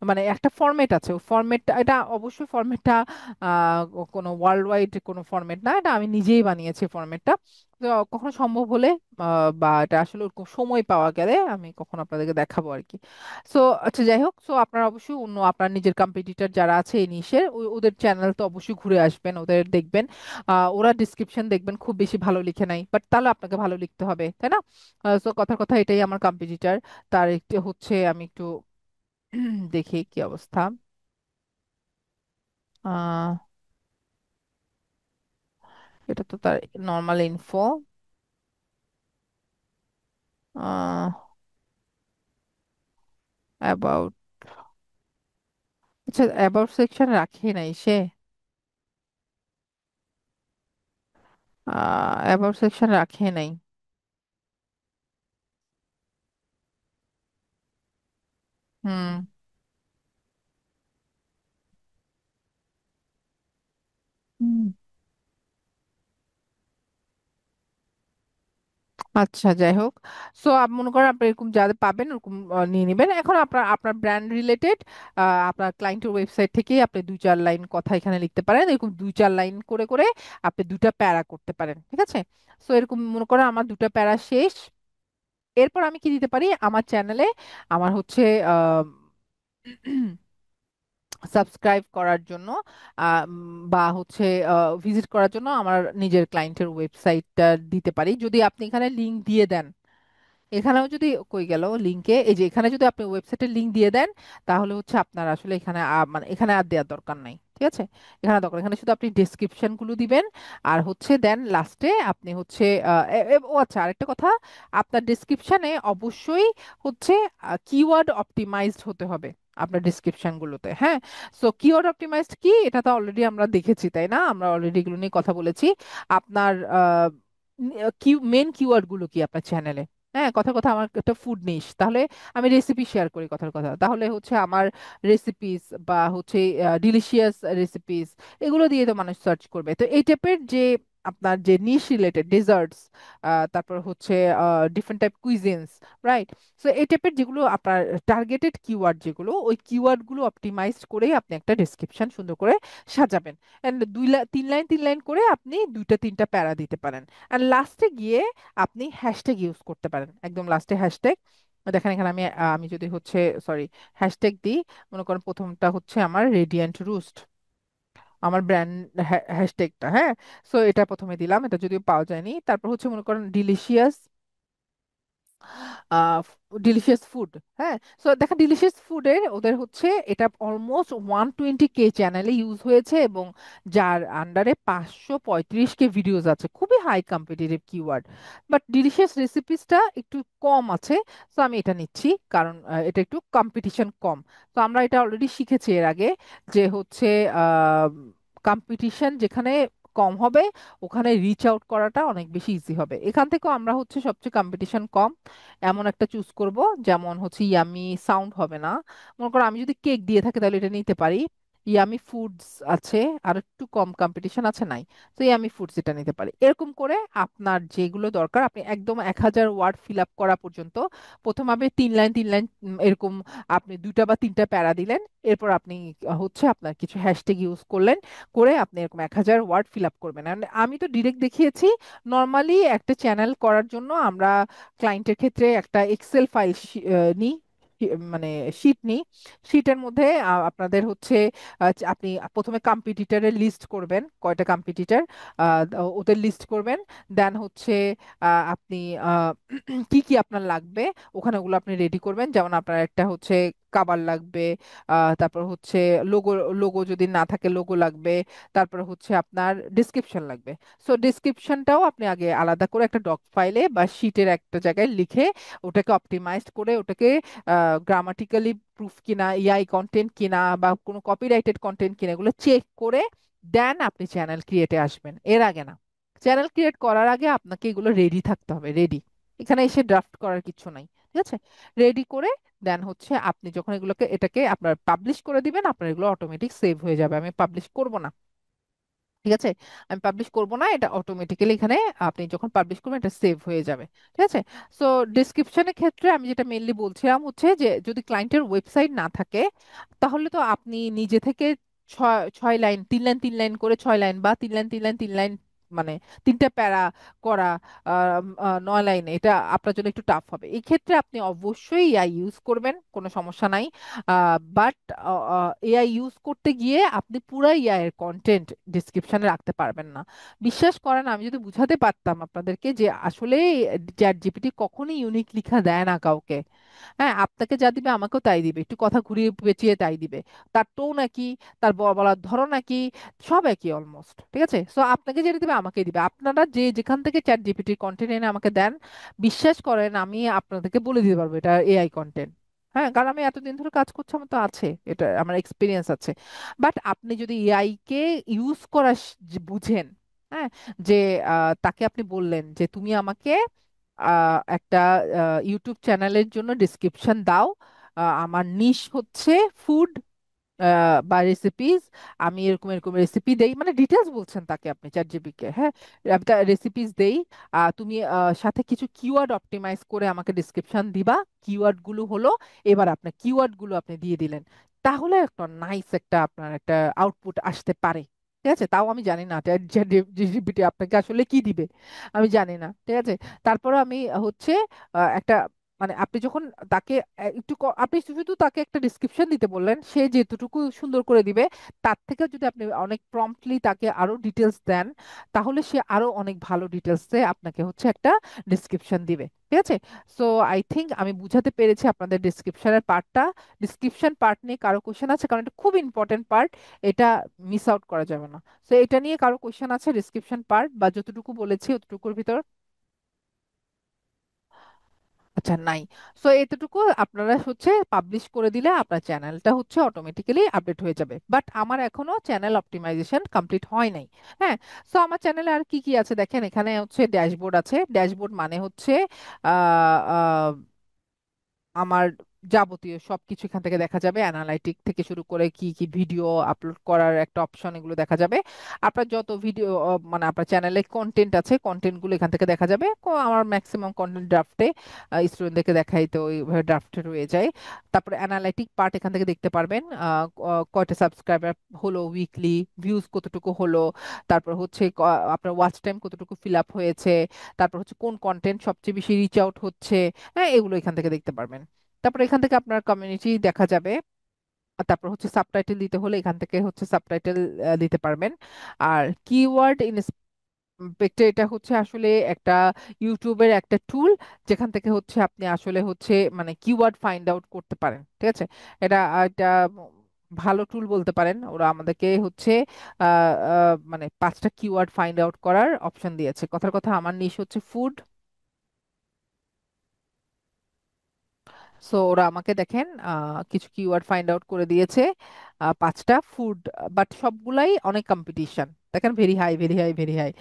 মানে একটা ফরম্যাট আছে, ওই ফরম্যাটটা, এটা অবশ্যই ফরম্যাটটা কোনো ওয়ার্ল্ড ওয়াইড কোনো ফরম্যাট না, এটা আমি নিজেই বানিয়েছি ফরম্যাটটা। তো কখনো সম্ভব হলে বা এটা আসলে ওরকম সময় পাওয়া গেলে আমি কখনো আপনাদেরকে দেখাবো আর কি। সো আচ্ছা, যাই হোক, সো আপনারা অবশ্যই অন্য আপনার নিজের কম্পিটিটর যারা আছে এই নিশের ওদের চ্যানেল তো অবশ্যই ঘুরে আসবেন, ওদের দেখবেন। ওরা ডিসক্রিপশন দেখবেন খুব বেশি ভালো লিখে নাই, বাট তাহলে আপনাকে ভালো লিখতে হবে, তাই না? সো কথার কথা, এটাই আমার কম্পিটিটর। তার একটু হচ্ছে, আমি একটু দেখি কি অবস্থা। আহ এটা তো তার নর্মাল ইনফো। অ্যাবাউট, আচ্ছা অ্যাবাউট সেকশন রাখি নাই সে। অ্যাবাউট সেকশন রাখে নাই। হুম। হুম। আচ্ছা, যাই হোক, সো আপনি মনে করেন আপনি এরকম যাদের পাবেন ওরকম নিয়ে নেবেন। এখন আপনার আপনার ব্র্যান্ড রিলেটেড আপনার ক্লায়েন্টের ওয়েবসাইট থেকেই আপনি 2-4 লাইন কথা এখানে লিখতে পারেন, এরকম 2-4 লাইন করে করে আপনি দুটা প্যারা করতে পারেন, ঠিক আছে? সো এরকম মনে করেন আমার দুটা প্যারা শেষ। এরপর আমি কি দিতে পারি আমার চ্যানেলে, আমার হচ্ছে সাবস্ক্রাইব করার জন্য বা হচ্ছে ভিজিট করার জন্য আমার নিজের ক্লায়েন্টের ওয়েবসাইটটা দিতে পারি, যদি আপনি এখানে লিংক দিয়ে দেন। এখানেও যদি, কই গেল লিংকে, এই যে এখানে যদি আপনি ওয়েবসাইটের লিংক দিয়ে দেন, তাহলে হচ্ছে আপনার আসলে এখানে মানে এখানে আর দেওয়ার দরকার নাই, ঠিক আছে? এখানে দরকার, এখানে শুধু আপনি ডেসক্রিপশন গুলো দিবেন। আর হচ্ছে দেন লাস্টে আপনি হচ্ছে ও আচ্ছা, আরেকটা কথা, আপনার ডেসক্রিপশনে অবশ্যই হচ্ছে কিওয়ার্ড অপটিমাইজড হতে হবে আপনার ডিসক্রিপশন গুলোতে, হ্যাঁ। সো কিওয়ার্ড অপটিমাইজড কি, এটা তো অলরেডি আমরা দেখেছি, তাই না? আমরা অলরেডি এগুলো নিয়ে কথা বলেছি। আপনার মেন কিওয়ার্ড গুলো কি আপনার চ্যানেলে? হ্যাঁ, কথার কথা, আমার একটা ফুড নিশ, তাহলে আমি রেসিপি শেয়ার করি, কথার কথা, তাহলে হচ্ছে আমার রেসিপিস বা হচ্ছে ডিলিশিয়াস রেসিপিস, এগুলো দিয়ে তো মানুষ সার্চ করবে। তো এই টাইপের যে আপনার যে নিশ রিলেটেড ডেজার্টস, তারপর হচ্ছে ডিফারেন্ট টাইপ কুইজিনস, রাইট? সো এই টাইপের যেগুলো আপনার টার্গেটেড কিওয়ার্ড, যেগুলো ওই কিওয়ার্ড গুলো অপটিমাইজ করেই আপনি একটা ডেসক্রিপশন সুন্দর করে সাজাবেন। এন্ড 3 লাইন 3 লাইন করে আপনি 2-3টা প্যারা দিতে পারেন। আর লাস্টে গিয়ে আপনি হ্যাশট্যাগ ইউজ করতে পারেন, একদম লাস্টে হ্যাশট্যাগ। দেখেন এখানে আমি যদি হচ্ছে, সরি, হ্যাশট্যাগ দিই, মনে করেন প্রথমটা হচ্ছে আমার রেডিয়েন্ট রুস্ট, আমার ব্র্যান্ড হ্যাশট্যাগটা, হ্যাঁ। সো এটা প্রথমে দিলাম, এটা যদিও পাওয়া যায়নি। তারপর হচ্ছে মনে করেন ডিলিশিয়াস, ডিলিশিয়াস ফুড, হ্যাঁ। সো দেখেন ডিলিশিয়াস ফুডের ওদের হচ্ছে এটা অলমোস্ট 120K চ্যানেলে ইউজ হয়েছে, এবং যার আন্ডারে 535K ভিডিওজ আছে, খুবই high competitive keyword. But delicious রেসিপিসটা একটু কম আছে। সো আমি এটা নিচ্ছি, কারণ এটা একটু কম্পিটিশন কম। তো আমরা এটা অলরেডি শিখেছি এর আগে, যে হচ্ছে কম্পিটিশন যেখানে কম হবে, ওখানে রিচ আউট করাটা অনেক বেশি ইজি হবে। এখান থেকেও আমরা হচ্ছে সবচেয়ে কম্পিটিশন কম এমন একটা চুজ করব, যেমন হচ্ছে ইয়ামি সাউন্ড হবে না। মনে করো আমি যদি কেক দিয়ে থাকি তাহলে এটা নিতে পারি। ইয়ামি ফুডস আছে, আর একটু কম কম্পিটিশন আছে, নাই। তো ইয়ামি ফুডস এটা নিতে পারি। এরকম করে আপনার যেগুলো দরকার আপনি একদম 1000 ওয়ার্ড ফিল আপ করা পর্যন্ত, প্রথমে 3 লাইন 3 লাইন এরকম আপনি 2টা বা 3টা প্যারা দিলেন। এরপর আপনি হচ্ছে আপনার কিছু হ্যাশট্যাগ ইউজ করলেন, করে আপনি এরকম 1000 ওয়ার্ড ফিল আপ করবেন। And আমি তো ডিরেক্ট দেখিয়েছি। নর্মালি একটা চ্যানেল করার জন্য আমরা ক্লায়েন্টের ক্ষেত্রে একটা এক্সেল ফাইল নিই, মানে শিট নিই। শিটের মধ্যে আপনাদের হচ্ছে আপনি প্রথমে কম্পিটিটরের লিস্ট করবেন, কয়টা কম্পিটিটর ওদের লিস্ট করবেন। দেন হচ্ছে আপনি আহ, কি কি আপনার লাগবে ওখানে, ওগুলো আপনি রেডি করবেন। যেমন আপনার একটা হচ্ছে কাবার লাগবে, তারপর হচ্ছে লোগো, লোগো যদি না থাকে লোগো লাগবে। তারপর হচ্ছে আপনার ডিসক্রিপশন লাগবে। সো ডিসক্রিপশনটাও আপনি আগে আলাদা করে একটা ডক ফাইলে বা শিটের একটা জায়গায় লিখে, ওটাকে অপটিমাইজ করে, ওটাকে গ্রামাটিক্যালি প্রুফ কিনা, এআই কন্টেন্ট কিনা, বা কোনো কপিরাইটেড কন্টেন্ট কিনা, এগুলো চেক করে দেন আপনি চ্যানেল ক্রিয়েটে আসবেন, এর আগে না। চ্যানেল ক্রিয়েট করার আগে আপনাকে এগুলো রেডি থাকতে হবে, রেডি। এখানে এসে ড্রাফট করার কিছু নাই, ঠিক আছে? রেডি করে দেন হচ্ছে আপনি যখন এগুলোকে এটাকে আপনার পাবলিশ করে দিবেন, আপনার এগুলো অটোমেটিক সেভ হয়ে যাবে। আমি পাবলিশ করব না, ঠিক আছে? আমি পাবলিশ করব না, এটা অটোমেটিক্যালি এখানে আপনি যখন পাবলিশ করবেন এটা সেভ হয়ে যাবে, ঠিক আছে? সো ডিসক্রিপশনের ক্ষেত্রে আমি যেটা মেইনলি বলছিলাম হচ্ছে যে যদি ক্লায়েন্টের ওয়েবসাইট না থাকে, তাহলে তো আপনি নিজে থেকে 6 6 লাইন 3 লাইন 3 লাইন করে 6 লাইন বা 3 লাইন 3 লাইন 3 লাইন মানে 3টা প্যারা করা 9 লাইনে, এটা আপনার জন্য একটু টাফ হবে। এই ক্ষেত্রে আপনি অবশ্যই এআই ইউজ করবেন, কোনো সমস্যা নাই। বাট এআই ইউজ করতে গিয়ে আপনি পুরো এআই এর কন্টেন্ট ডিসক্রিপশনে রাখতে পারবেন না। বিশ্বাস করেন, আমি যদি বুঝাতে পারতাম আপনাদেরকে যে আসলে চ্যাট জিপিটি কখনোই ইউনিক লিখা দেয় না কাউকে। হ্যাঁ, আপনাকে যা দিবে আমাকেও তাই দিবে, একটু কথা ঘুরিয়ে পেঁচিয়ে তাই দিবে। তার টোন একই, তার বলার ধরন একই, সব একই অলমোস্ট, ঠিক আছে? সো আপনাকে যেটা দিবে আমাকেই দিবে। আপনারা যে যেখান থেকে চ্যাট জিপিটির কন্টেন্ট এনে আমাকে দেন, বিশ্বাস করেন আমি আপনাদেরকে বলে দিতে পারবো এটা এআই কন্টেন্ট। হ্যাঁ, কারণ আমি এতদিন ধরে কাজ করছি, আমার তো আছে, এটা আমার এক্সপিরিয়েন্স আছে। বাট আপনি যদি এআই কে ইউজ করা বুঝেন, হ্যাঁ, যে তাকে আপনি বললেন যে তুমি আমাকে একটা ইউটিউব চ্যানেলের জন্য ডিসক্রিপশন দাও, আমার নিশ হচ্ছে ফুড বা রেসিপিস, আমি এরকম এরকম রেসিপি দেই, মানে ডিটেলস বলছেন তাকে আপনি চ্যাট জিপিকে। হ্যাঁ, আমি রেসিপিস দেই, তুমি সাথে কিছু কিওয়ার্ড অপটিমাইজ করে আমাকে ডিসক্রিপশন দিবা। কিওয়ার্ড গুলো হলো, এবার আপনার কিওয়ার্ড গুলো আপনি দিয়ে দিলেন, তাহলে একটা নাইস একটা আপনার একটা আউটপুট আসতে পারে। ঠিক আছে, তাও আমি জানি না চ্যাট জিপিটি আপনাকে আসলে কি দিবে, আমি জানি না, ঠিক আছে। তারপরে আমি হচ্ছে একটা, মানে আপনি যখন তাকে আপনি শুধু তাকে একটা ডিসক্রিপশন দিতে বললেন, সে যেতটুকু সুন্দর করে দিবে, তার থেকে যদি আপনি অনেক প্রম্পটলি তাকে আরো ডিটেলস দেন, তাহলে সে আরো অনেক ভালো ডিটেলস দিয়ে আপনাকে হচ্ছে একটা ডিসক্রিপশন দিবে। ঠিক আছে, সো আই থিংক আমি বুঝাতে পেরেছি আপনাদের ডিসক্রিপশনের পার্টটা। ডিসক্রিপশন পার্ট নিয়ে কারো কোশ্চেন আছে? কারণ এটা খুব ইম্পর্টেন্ট পার্ট, এটা মিস আউট করা যাবে না। সো এটা নিয়ে কারো কোশ্চেন আছে ডিসক্রিপশন পার্ট বা যতটুকু বলেছি অতটুকুর ভিতর? আচ্ছা, নাই। সো এতটুকু আপনারা হচ্ছে পাবলিশ করে দিলে আপনার চ্যানেলটা হচ্ছে অটোমেটিক্যালি আপডেট হয়ে যাবে। বাট আমার এখনো চ্যানেল অপটিমাইজেশন কমপ্লিট হয় নাই। হ্যাঁ, সো আমার চ্যানেলে আর কি কি আছে দেখেন, এখানে হচ্ছে ড্যাশবোর্ড আছে। ড্যাশবোর্ড মানে হচ্ছে আহ আমার যাবতীয় সবকিছু এখান থেকে দেখা যাবে, অ্যানালাইটিক থেকে শুরু করে কি কি ভিডিও আপলোড করার একটা অপশন, এগুলো দেখা যাবে। আপনার যত ভিডিও মানে আপনার চ্যানেলে কন্টেন্ট আছে, কন্টেন্ট গুলো এখান থেকে দেখা যাবে। আমার ম্যাক্সিমাম কন্টেন্ট ড্রাফটে স্টুডেন্টদেরকে দেখাই, তো ওইভাবে ড্রাফটে রয়ে যায়। তারপরে অ্যানালাইটিক পার্ট এখান থেকে দেখতে পারবেন, কয়টা সাবস্ক্রাইবার হলো উইকলি, ভিউজ কতটুকু হলো, তারপর হচ্ছে আপনার ওয়াচ টাইম কতটুকু ফিল আপ হয়েছে, তারপর হচ্ছে কোন কন্টেন্ট সবচেয়ে বেশি রিচ আউট হচ্ছে। হ্যাঁ, এগুলো এখান থেকে দেখতে পারবেন। তারপর এখান থেকে আপনার কমিউনিটি দেখা যাবে। আর তারপর হচ্ছে সাবটাইটেল দিতে হলে এখান থেকে হচ্ছে সাবটাইটেল দিতে পারবেন। আর কিওয়ার্ড ইন্সপেক্টর, এটা হচ্ছে আসলে একটা ইউটিউবের একটা টুল, যেখান থেকে হচ্ছে আপনি আসলে হচ্ছে মানে কিওয়ার্ড ফাইন্ড আউট করতে পারেন। ঠিক আছে, এটা এটা ভালো টুল বলতে পারেন। ওরা আমাদেরকে হচ্ছে মানে 5টা কিওয়ার্ড ফাইন্ড আউট করার অপশন দিয়েছে। কথার কথা, আমার নিশ হচ্ছে ফুড। সো ওরা আমাকে দেখেন কিছু কিওয়ার্ড ফাইন্ড আউট করে দিয়েছে, 5টা ফুড, বাট সবগুলাই অনেক কম্পিটিশন। দেখেন, very high, very high, very high.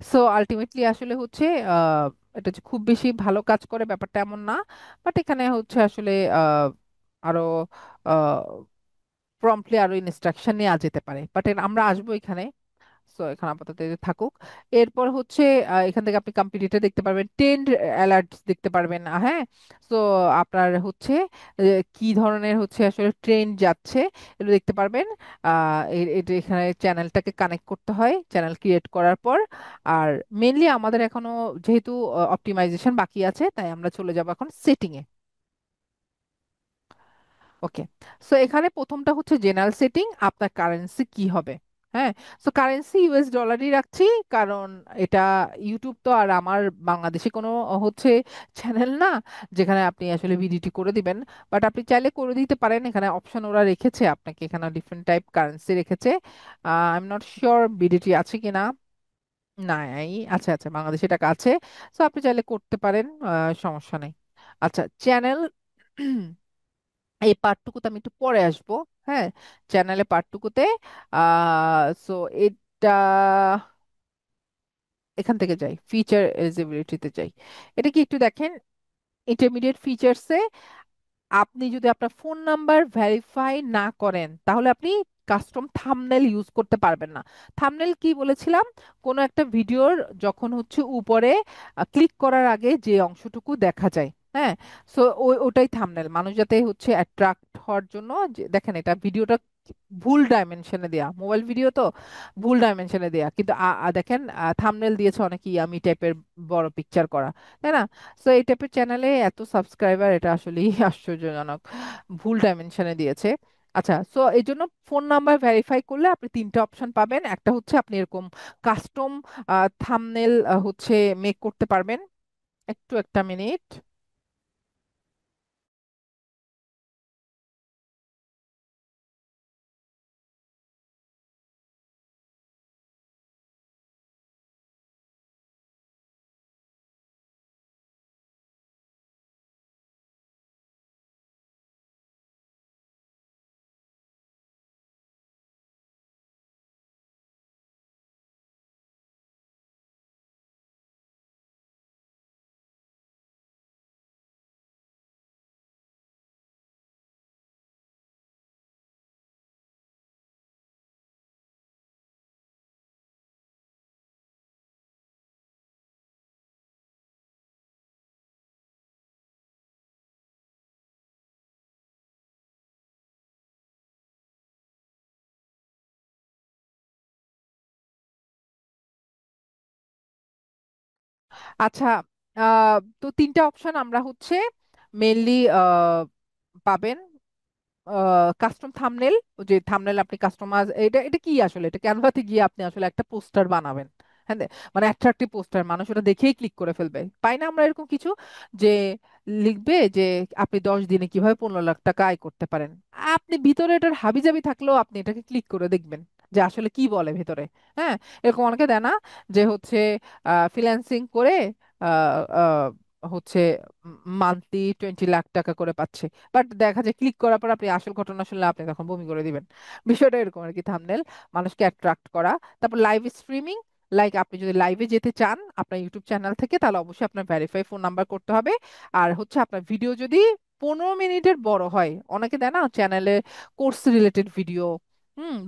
So ultimately আসলে হচ্ছে আহ, এটা যে খুব বেশি ভালো কাজ করে ব্যাপারটা এমন না। বাট এখানে হচ্ছে আসলে আরো প্রম্পটলি আরো ইনস্ট্রাকশন নেওয়া যেতে পারে, বাট আমরা আসবো এখানে। সো এখানে আপাতত এটা থাকুক। এরপর হচ্ছে এখান থেকে আপনি কম্পিটিটর দেখতে পারবেন, ট্রেন্ড অ্যালার্ট দেখতে পারবেন। হ্যাঁ, সো আপনার হচ্ছে কি ধরনের হচ্ছে আসলে ট্রেন্ড যাচ্ছে এটা দেখতে পারবেন। এটা এখানে চ্যানেলটাকে কানেক্ট করতে হয় চ্যানেল ক্রিয়েট করার পর। আর মেনলি আমাদের এখনো যেহেতু অপটিমাইজেশন বাকি আছে, তাই আমরা চলে যাব এখন সেটিং এ। ওকে, সো এখানে প্রথমটা হচ্ছে জেনারেল সেটিং, আপনার কারেন্সি কি হবে। হ্যাঁ, সো কারেন্সি ইউএস ডলারই রাখছি, কারণ এটা ইউটিউব তো আর আমার বাংলাদেশে কোনো হচ্ছে চ্যানেল না যেখানে আপনি আসলে ভিডিওটি করে দিবেন। বাট আপনি চাইলে করে দিতে পারেন, এখানে অপশন ওরা রেখেছে আপনাকে, এখানে ডিফারেন্ট টাইপ কারেন্সি রেখেছে। I am not sure BDT আছে কিনা। নাই, আচ্ছা আচ্ছা, বাংলাদেশি টাকা আছে। সো আপনি চাইলে করতে পারেন, সমস্যা নেই। আচ্ছা, চ্যানেল এই পার্টটুকুতে আমি একটু পরে আসবো। হ্যাঁ, চ্যানেলে পার্টটুকুতে সো এটা এখান থেকে যাই, ফিচার এলিজিবিলিটিতে যাই। এটা কি একটু দেখেন, ইন্টারমিডিয়েট ফিচার্সে আপনি যদি আপনার ফোন নাম্বার ভেরিফাই না করেন, তাহলে আপনি কাস্টম থাম্বনেল ইউজ করতে পারবেন না। থাম্বনেল কি বলেছিলাম, কোনো একটা ভিডিওর যখন হচ্ছে উপরে ক্লিক করার আগে যে অংশটুকু দেখা যায়, হ্যাঁ, সো ওটাই থাম্বনেল। মানুষ যাতে হচ্ছে অ্যাট্রাক্ট হওয়ার জন্য, দেখেন এটা ভিডিওটা ভুল ডাইমেনশনে দেয়া, মোবাইল ভিডিও তো ভুল ডাইমেনশনে দেয়া, কিন্তু দেখেন থাম্বনেল দিয়েছে অনেক ইয়ামি টাইপের বড় পিকচার করা, তাই না? সো এই টাইপের চ্যানেলে এত সাবস্ক্রাইবার, এটা আসলেই আশ্চর্যজনক, ভুল ডাইমেনশনে দিয়েছে। আচ্ছা, সো এই জন্য ফোন নাম্বার ভেরিফাই করলে আপনি তিনটা অপশন পাবেন। একটা হচ্ছে আপনি এরকম কাস্টম থাম্বনেল হচ্ছে মেক করতে পারবেন। একটু একটা মিনিট। আচ্ছা, তো তিনটা অপশন আমরা হচ্ছে মেনলি পাবেন। কাস্টম থাম্বনেল, যে থাম্বনেল আপনি কাস্টমাইজ, এটা এটা কি আসলে, এটা ক্যানভাতে গিয়ে আপনি আসলে একটা পোস্টার বানাবেন। হ্যাঁ, মানে অ্যাট্রাকটিভ পোস্টার, মানুষ ওটা দেখেই ক্লিক করে ফেলবে। পাই না আমরা এরকম কিছু, যে লিখবে যে আপনি 10 দিনে কিভাবে 15 লাখ টাকা আয় করতে পারেন। আপনি ভিতরে এটার হাবিজাবি থাকলেও আপনি এটাকে ক্লিক করে দেখবেন যে আসলে কি বলে ভিতরে। হ্যাঁ, এরকম অনেকে দেয় না, যে হচ্ছে ফ্রিল্যান্সিং করে আহ, আহ, হচ্ছে মান্থলি 20 লাখ টাকা করে পাচ্ছে। বাট দেখা যায় ক্লিক করার পর আপনি আসল ঘটনা শুনলে আপনি তখন বমি করে দিবেন। বিষয়টা এরকম আর কি, থাম্বনেল মানুষকে অ্যাট্রাক্ট করা। তারপর লাইভ স্ট্রিমিং, লাইক আপনি যদি লাইভে যেতে চান আপনার ইউটিউব চ্যানেল থেকে, তাহলে অবশ্যই আপনার ভেরিফাই ফোন নাম্বার করতে হবে। আর হচ্ছে আপনার ভিডিও যদি 15 মিনিটের বড় হয়, অনেকে দেয় না চ্যানেলে কোর্স রিলেটেড ভিডিও,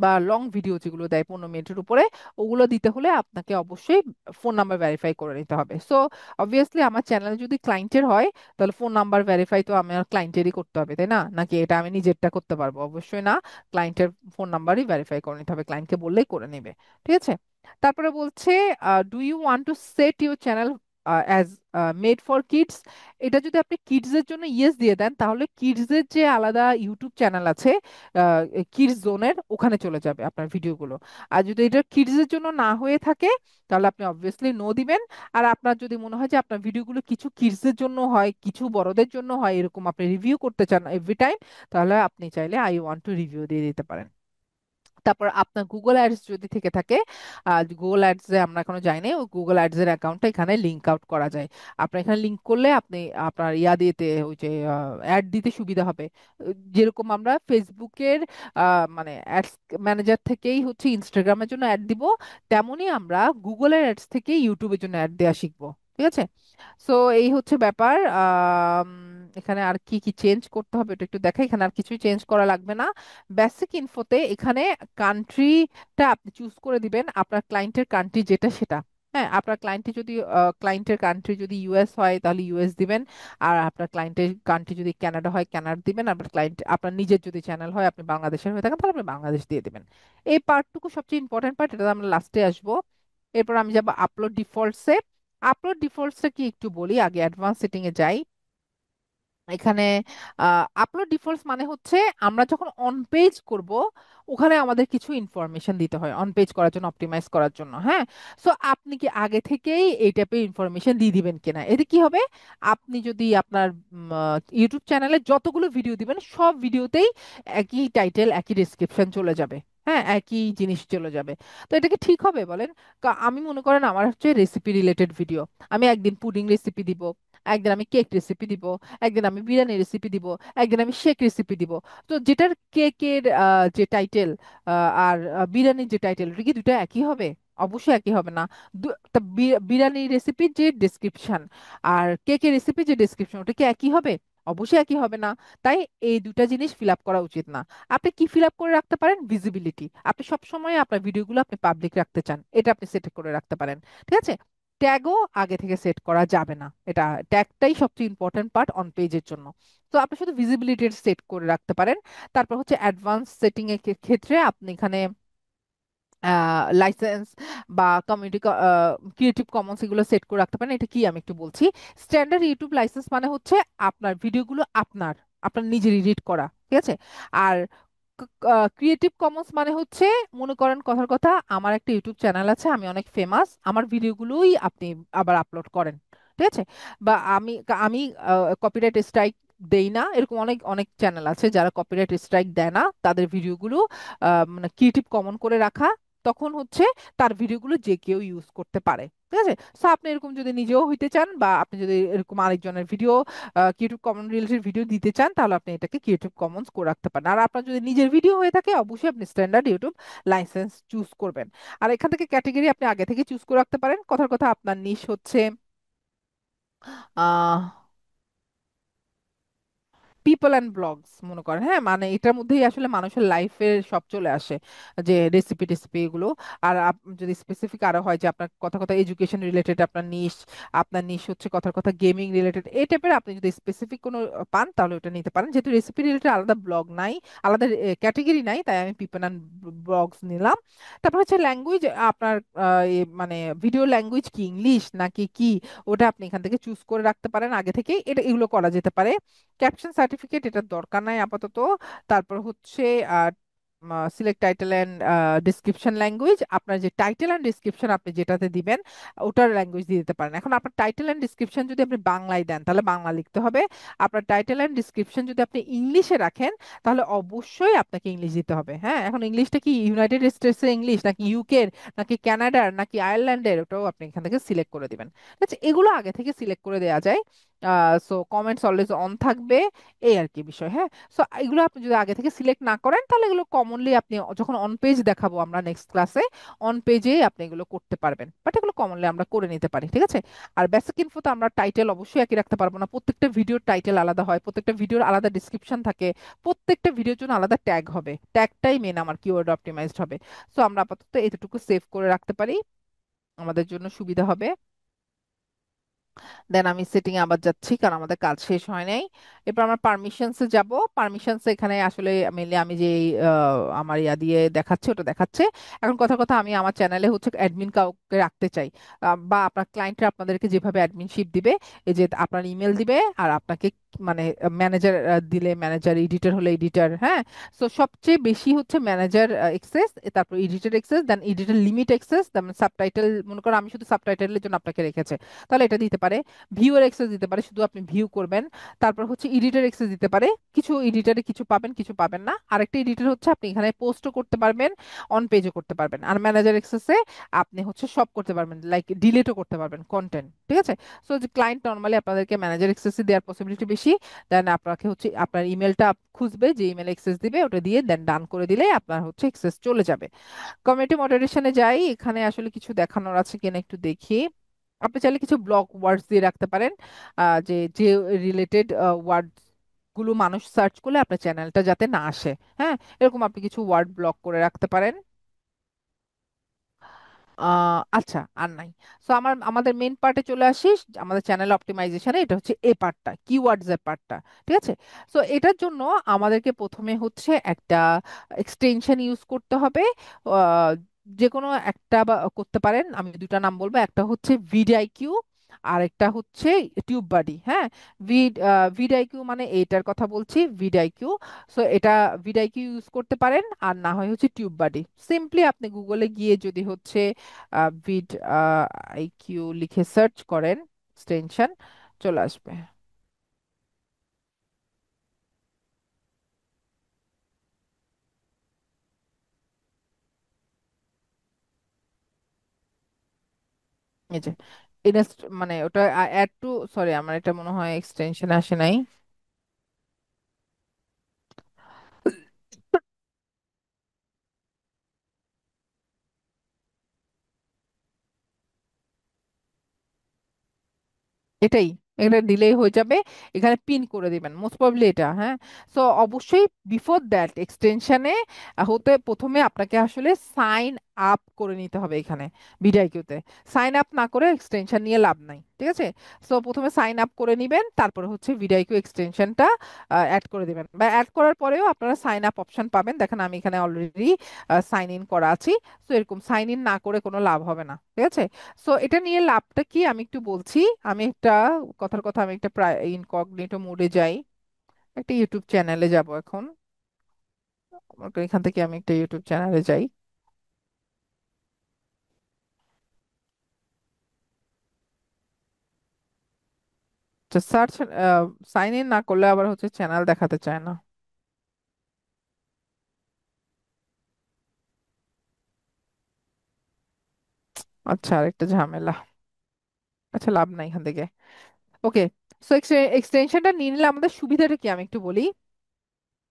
বা লং ভিডিও যেগুলো দেয় 15 মিনিটের উপরে, ওগুলো দিতে হলে আপনাকে অবশ্যই ফোন নাম্বার ভেরিফাই করে নিতে হবে। সো অবভিয়াসলি আমার চ্যানেল যদি ক্লায়েন্টের হয়, তাহলে ফোন নাম্বার ভেরিফাই তো আমার ক্লায়েন্টেরই করতে হবে, তাই না? নাকি এটা আমি নিজেরটা করতে পারবো? অবশ্যই না, ক্লায়েন্টের ফোন নাম্বারই ভেরিফাই করে নিতে হবে, ক্লায়েন্টকে বললেই করে নেবে। ঠিক আছে। তারপরে বলছে, do you want to set your channel as made for kids. এটা যদি আপনি কিডস এর জন্য ইয়েস দিয়ে দেন, তাহলে কিডস এর যে আলাদা ইউটিউব চ্যানেল আছে কিডস জোনের, ওখানে চলে যাবে আপনার ভিডিওগুলো। আর যদি এটা কিডস এর জন্য না হয়ে থাকে, তাহলে আপনি অবভিয়াসলি নো দিবেন। আর আপনার যদি মনে হয় যে আপনার ভিডিওগুলো কিছু কিডসদের জন্য হয়, কিছু বড়দের জন্য হয়, এরকম আপনি রিভিউ করতে চান এভরি টাইম, তাহলে আপনি চাইলে আই ওয়ান্ট টু রিভিউ দিয়ে দিতে পারেন। তারপর আপনার গুগল অ্যাডস যদি থেকে থাকে, গুগল অ্যাডস এ আমরা এখনো যাইনি, ওই গুগল অ্যাডস এর অ্যাকাউন্টটা এখানে লিঙ্ক আউট করা যায়। আপনার এখানে লিঙ্ক করলে আপনি আপনার ইয়া দিতে, ওই যে অ্যাড দিতে সুবিধা হবে। যেরকম আমরা ফেসবুকের মানে অ্যাডস ম্যানেজার থেকেই হচ্ছে ইনস্টাগ্রামের জন্য অ্যাড দিব, তেমনি আমরা গুগলের অ্যাডস থেকে ইউটিউবের জন্য অ্যাড দেওয়া শিখবো। ঠিক আছে। সো এই হচ্ছে ব্যাপার। এখানে আর কি কি চেঞ্জ করতে হবে এটা একটু দেখাই, এখানে আর কিছুই চেঞ্জ করা লাগবে না। বেসিক ইনফোতে এখানে কান্ট্রিটা আপনি চুজ করে দিবেন, আপনার ক্লায়েন্টের কান্ট্রি যেটা সেটা। হ্যাঁ, আপনার ক্লায়েন্টে যদি ক্লায়েন্টের কান্ট্রি যদি ইউএস হয় তাহলে ইউএস দিবেন। আর আপনার ক্লায়েন্টের কান্ট্রি যদি কানাডা হয় কানাডা দিবেন। আপনার ক্লায়েন্ট, আপনার নিজের যদি চ্যানেল হয়, আপনি বাংলাদেশের হয়ে থাকেন, তাহলে আপনি বাংলাদেশ দিয়ে দিবেন। এই পার্টটুকু সবচেয়ে ইম্পর্টেন্ট পার্ট, এটা আমরা লাস্টে আসবো। এরপর আমি যাবো আপলোড ডিফল্টসে। আপলোড ডিফল্টসটা কি একটু বলি, আগে অ্যাডভান্স সেটিং এ যাই। এখানে আপলোড ডিফল্টস মানে হচ্ছে আমরা যখন অন পেজ করব, ওখানে আমাদের কিছু ইনফরমেশন দিতে হয় অন পেজ করার জন্য, অপটিমাইজ করার জন্য। হ্যাঁ, সো আপনি কি আগে থেকেই এই টাইপের ইনফরমেশন দিয়ে দিবেন কিনা, এতে কি হবে, আপনি যদি আপনার ইউটিউব চ্যানেলে যতগুলো ভিডিও দিবেন সব ভিডিওতেই একই টাইটেল একই ডিসক্রিপশন চলে যাবে। হ্যাঁ, একই জিনিস চলে যাবে। তো এটা কি ঠিক হবে বলেন? আমি মনে করেন আমার হচ্ছে রেসিপি রিলেটেড ভিডিও, আমি একদিন পুডিং রেসিপি দিব, একদিন আমি কেক রেসিপি দিব, একদিন আমি বিরিয়ানি রেসিপি দিব, একদিন আমি শেক রেসিপি দিব। তো যেটার কেকের যে টাইটেল আর বিরিয়ানির যে টাইটেল, এটা কি দুটো একই হবে? অবশ্যই একই হবে না। তা বিরিয়ানি রেসিপির যে ডেসক্রিপশন আর কেকের রেসিপির যে ডেসক্রিপশন, ওটা কি একই হবে? অবশ্যই একই হবে না। তাই এই দুটা জিনিস ফিল আপ করা উচিত না। আপনি কি ফিল আপ করে রাখতে পারেন? ভিজিবিলিটি, আপনি সব সময় আপনার ভিডিওগুলো আপনি পাবলিক রাখতে চান, এটা আপনি সেট করে রাখতে পারেন। ঠিক আছে। ট্যাগও আগে থেকে সেট করা যাবে না। এটা ট্যাগটাই সবচেয়ে ইম্পর্টেন্ট পার্ট অন পেজের জন্য। তো আপনি শুধু ভিজিবিলিটি সেট করে রাখতে পারেন। তারপর হচ্ছে অ্যাডভান্স সেটিং এর ক্ষেত্রে আপনি এখানে লাইসেন্স বা কমিউনিটি ক্রিয়েটিভ কমন্স এগুলো সেট করে রাখতে পারেন। এটা কি আমি একটু বলছি। স্ট্যান্ডার্ড ইউটিউব লাইসেন্স মানে হচ্ছে আপনার ভিডিওগুলো আপনার আপনার নিজের এডিট করা, ঠিক আছে। আর ক্রিয়েটিভ কমন্স মানে হচ্ছে, মনে করেন কথার কথা, আমার একটা ইউটিউব চ্যানেল আছে, আমি অনেক ফেমাস, আমার ভিডিওগুলোই আপনি আবার আপলোড করেন, ঠিক আছে। বা আমি আমি কপিরাইট স্ট্রাইক দেই না, এরকম অনেক অনেক চ্যানেল আছে যারা কপিরাইট স্ট্রাইক দেয় না, তাদের ভিডিওগুলো মানে ক্রিয়েটিভ কমন করে রাখা, তখন হচ্ছে তার ভিডিওগুলো যে কেউ ইউজ করতে পারে, ঠিক আছে। সো আপনি এরকম যদি নিজেও হইতে চান বা আপনি যদি এরকম আরেকজনের video creative common related video দিতে চান, তাহলে আপনি এটাকে ক্রিয়েটিভ কমন্স করে রাখতে পারেন। আর আপনার যদি নিজের ভিডিও হয়ে থাকে, অবশ্যই আপনি স্ট্যান্ডার্ড ইউটিউব লাইসেন্স চুজ করবেন। আর এখান থেকে ক্যাটেগরি আপনি আগে থেকে চুজ করে রাখতে পারেন। কথার কথা আপনার নিশ হচ্ছে আহ পিপল অ্যান্ড ব্লগস মনে করেন, হ্যাঁ, মানে এটার মধ্যেই আসলে মানুষের লাইফের সব চলে আসে, যে রেসিপি টেসিপি এগুলো। আর যদি স্পেসিফিক আরো হয় যে আপনার কথা কথা এডুকেশন রিলেটেড আপনার নিশ হচ্ছে কথার কথা গেমিং রিলেটেড, এই টাইপের আপনি যদি স্পেসিফিক কোনো পান, তাহলে ওটা নিতে পারেন। যেহেতু রেসিপি রিলেটেড আলাদা ব্লগ নাই, আলাদা ক্যাটেগরি নাই, তাই আমি পিপল অ্যান্ড ব্লগস নিলাম। তারপর হচ্ছে ল্যাঙ্গুয়েজ, আপনার মানে ভিডিও ল্যাঙ্গুয়েজ কি, ইংলিশ নাকি কি, ওটা আপনি এখান থেকে চুজ করে রাখতে পারেন আগে থেকে, এটা এগুলো করা যেতে পারে। ক্যাপশন সার্টিফিকেট এটার দরকার নাই আপাতত। তারপর হচ্ছে select title and description language, আপনার যে টাইটেল অ্যান্ড ডিসক্রিপশন আপনি যেটাতে দিবেন ওটার ল্যাঙ্গুয়েজ দিয়ে দিতে পারেন। এখন আপনার টাইটেল অ্যান্ড ডিসক্রিপশন যদি আপনি বাংলায় দেন, তাহলে বাংলা লিখতে হবে। আপনার টাইটেল অ্যান্ড ডিসক্রিপশন যদি আপনি ইংলিশে রাখেন, তাহলে অবশ্যই আপনাকে ইংলিশ দিতে হবে। হ্যাঁ, এখন ইংলিশটা কি ইউনাইটেড স্টেটসের ইংলিশ নাকি ইউকের নাকি কানাডার নাকি আয়ারল্যান্ডের, ওটাও আপনি এখান থেকে সিলেক্ট করে দিবেন। ঠিক আছে, এগুলো আগে থেকে সিলেক্ট করে দেওয়া যায়। সো কমেন্টস অলওয়েজ অন থাকবে, এই আর কি বিষয়। হ্যাঁ, সো এগুলো আপনি যদি আগে থেকে সিলেক্ট না করেন, তাহলে এগুলো কমনলি আপনি যখন অন পেজ দেখাবো আমরা নেক্সট ক্লাসে, অন পেজে আপনি এগুলো করতে পারবেন, বাট এগুলো কমনলি আমরা করে নিতে পারি, ঠিক আছে। আর বেসিক ইনফোতে আমরা টাইটেল অবশ্যই একই রাখতে পারবো না, প্রত্যেকটা ভিডিওর টাইটেল আলাদা হয়, প্রত্যেকটা ভিডিওর আলাদা ডিসক্রিপশন থাকে, প্রত্যেকটা ভিডিওর জন্য আলাদা ট্যাগ হবে, ট্যাগটাই মেন আমার কিওয়ার্ড অপটিমাইজড হবে। সো আমরা আপাতত এতটুকু সেভ করে রাখতে পারি, আমাদের জন্য সুবিধা হবে। দেন আমি সেটিং এ আবার যাচ্ছি, কারণ আমাদের কাজ শেষ হয় নাই। এরপর আমরা পারমিশনসে যাব। পারমিশনস এখানে আসলে মেনলি আমি যে আমার ইয়া দিয়ে দেখাচ্ছে ওটা দেখাচ্ছে। এখন কথা কথা আমি আমার চ্যানেলে হচ্ছে অ্যাডমিন কাউকে রাখতে চাই, বা আপনার ক্লায়েন্টরা আপনাদেরকে যেভাবে অ্যাডমিনশিপ দিবে, এই যে আপনার ইমেল দিবে আর আপনাকে মানে ম্যানেজার দিলে ম্যানেজার, এডিটর হলে এডিটর, হ্যাঁ। সো সবচেয়ে বেশি হচ্ছে ম্যানেজার এক্সেস, তারপর এডিটর এক্সেস, দেন এডিটর লিমিট এক্সেস, দেন সাবটাইটেল, মনে করো আমি শুধু সাবটাইটেলের জন্য আপনাকে রেখেছে, তাহলে এটা দিতে পারে। ভিউয়ার অ্যাক্সেস দিতে পারে, শুধু আপনি ভিউ করবেন। তারপর হচ্ছে এডিটর অ্যাক্সেস দিতে পারে, কিছু এডিটরে কিছু পাবেন কিছু পাবেন না। আরেকটা এডিটর হচ্ছে আপনি এখানে পোস্টও করতে পারবেন, অন পেজও করতে পারবেন। আর ম্যানেজার অ্যাক্সেসে আপনি হচ্ছে সব করতে পারবেন, লাইক ডিলিটও করতে পারবেন কন্টেন্ট, ঠিক আছে। সো যে ক্লায়েন্ট নর্মালি আপনাদেরকে ম্যানেজার অ্যাক্সেসে দেওয়ার পসিবিলিটি বেশি। দেন আপনাকে হচ্ছে আপনার ইমেলটা খুঁজবে, যে ইমেল অ্যাক্সেস দিবে ওটা দিয়ে দেন ডান করে দিলে আপনার হচ্ছে অ্যাক্সেস চলে যাবে। কমিউনিটি মডারেশনে যাই, এখানে আসলে কিছু দেখানোর আছে কিনা একটু দেখি। আপনি চাইলে কিছু ব্লক ওয়ার্ডস দিয়ে রাখতে পারেন, যে যে রিলেটেড ওয়ার্ড গুলো মানুষ সার্চ করলে আপনার চ্যানেলটা যাতে না আসে। হ্যাঁ, এরকম আপনি কিছু ওয়ার্ড ব্লক করে রাখতে পারেন। আচ্ছা, আর নাই। সো আমাদের মেন পার্টে চলে আসিস, আমাদের চ্যানেল অপটিমাইজেশনে। এটা হচ্ছে এ পার্টটা, কিওয়ার্ডস এর পার্টটা, ঠিক আছে। সো এটার জন্য আমাদেরকে প্রথমে হচ্ছে একটা এক্সটেনশন ইউজ করতে হবে। আহ, যে কোনো একটা বা করতে পারেন, আমি দুটা নাম বলবো, একটা হচ্ছে ভিডিআইকিউ আর একটা হচ্ছে টিউব বাডি। হ্যাঁ, ভিডিআইকিউ মানে এইটার কথা বলছি, ভিডিআইকিউ। সো এটা ভিডিআইকিউ ইউজ করতে পারেন, আর না হয় হচ্ছে টিউব বাডি। সিম্পলি আপনি গুগলে গিয়ে যদি হচ্ছে ভিড আইকিউ লিখে সার্চ করেন, এক্সটেনশন চলে আসবে। এই যে মানে ওটা অ্যাড টু, সরি আমার এটা মনে হয় এক্সটেনশন আসে নাই। এটাই, এটা দিলেই হয়ে যাবে। এখানে পিন করে দিবেন মোস্ট প্রবাবলি এটা, হ্যাঁ। সো অবশ্যই বিফোর দ্যাট এক্সটেনশনে হতে প্রথমে আপনাকে আসলে সাইন আপ করে নিতে হবে এখানে ভিডিআইকিউতে। সাইন আপ না করে এক্সটেনশন নিয়ে লাভ নাই, ঠিক আছে? সো প্রথমে সাইন আপ করে নিবেন, তারপরে হচ্ছে ভিডিআইকিউ এক্সটেনশনটা অ্যাড করে দিবেন, বা অ্যাড করার পরেও আপনারা সাইন আপ অপশন পাবেন। দেখেন আমি এখানে অলরেডি সাইন ইন করা আছি। সো এরকম সাইন ইন না করে কোনো লাভ হবে না, ঠিক আছে? সো এটা নিয়ে লাভটা কি আমি একটু বলছি। আমি একটা কথার কথা, আমি একটা ইনকগনিটো মোডে যাই, একটা ইউটিউব চ্যানেলে যাব এখন। এখান থেকে আমি একটা ইউটিউব চ্যানেলে যাই। সার্চ, সাইন ইন না করলে আবার হচ্ছে চ্যানেল দেখাতে চায় না। আচ্ছা, আরেকটা ঝামেলা। আচ্ছা, লাভ নাই এখান থেকে। ওকে। সো এক্সটেনশনটা নিয়ে নিলে আমাদের সুবিধাটা কি আমি একটু বলি।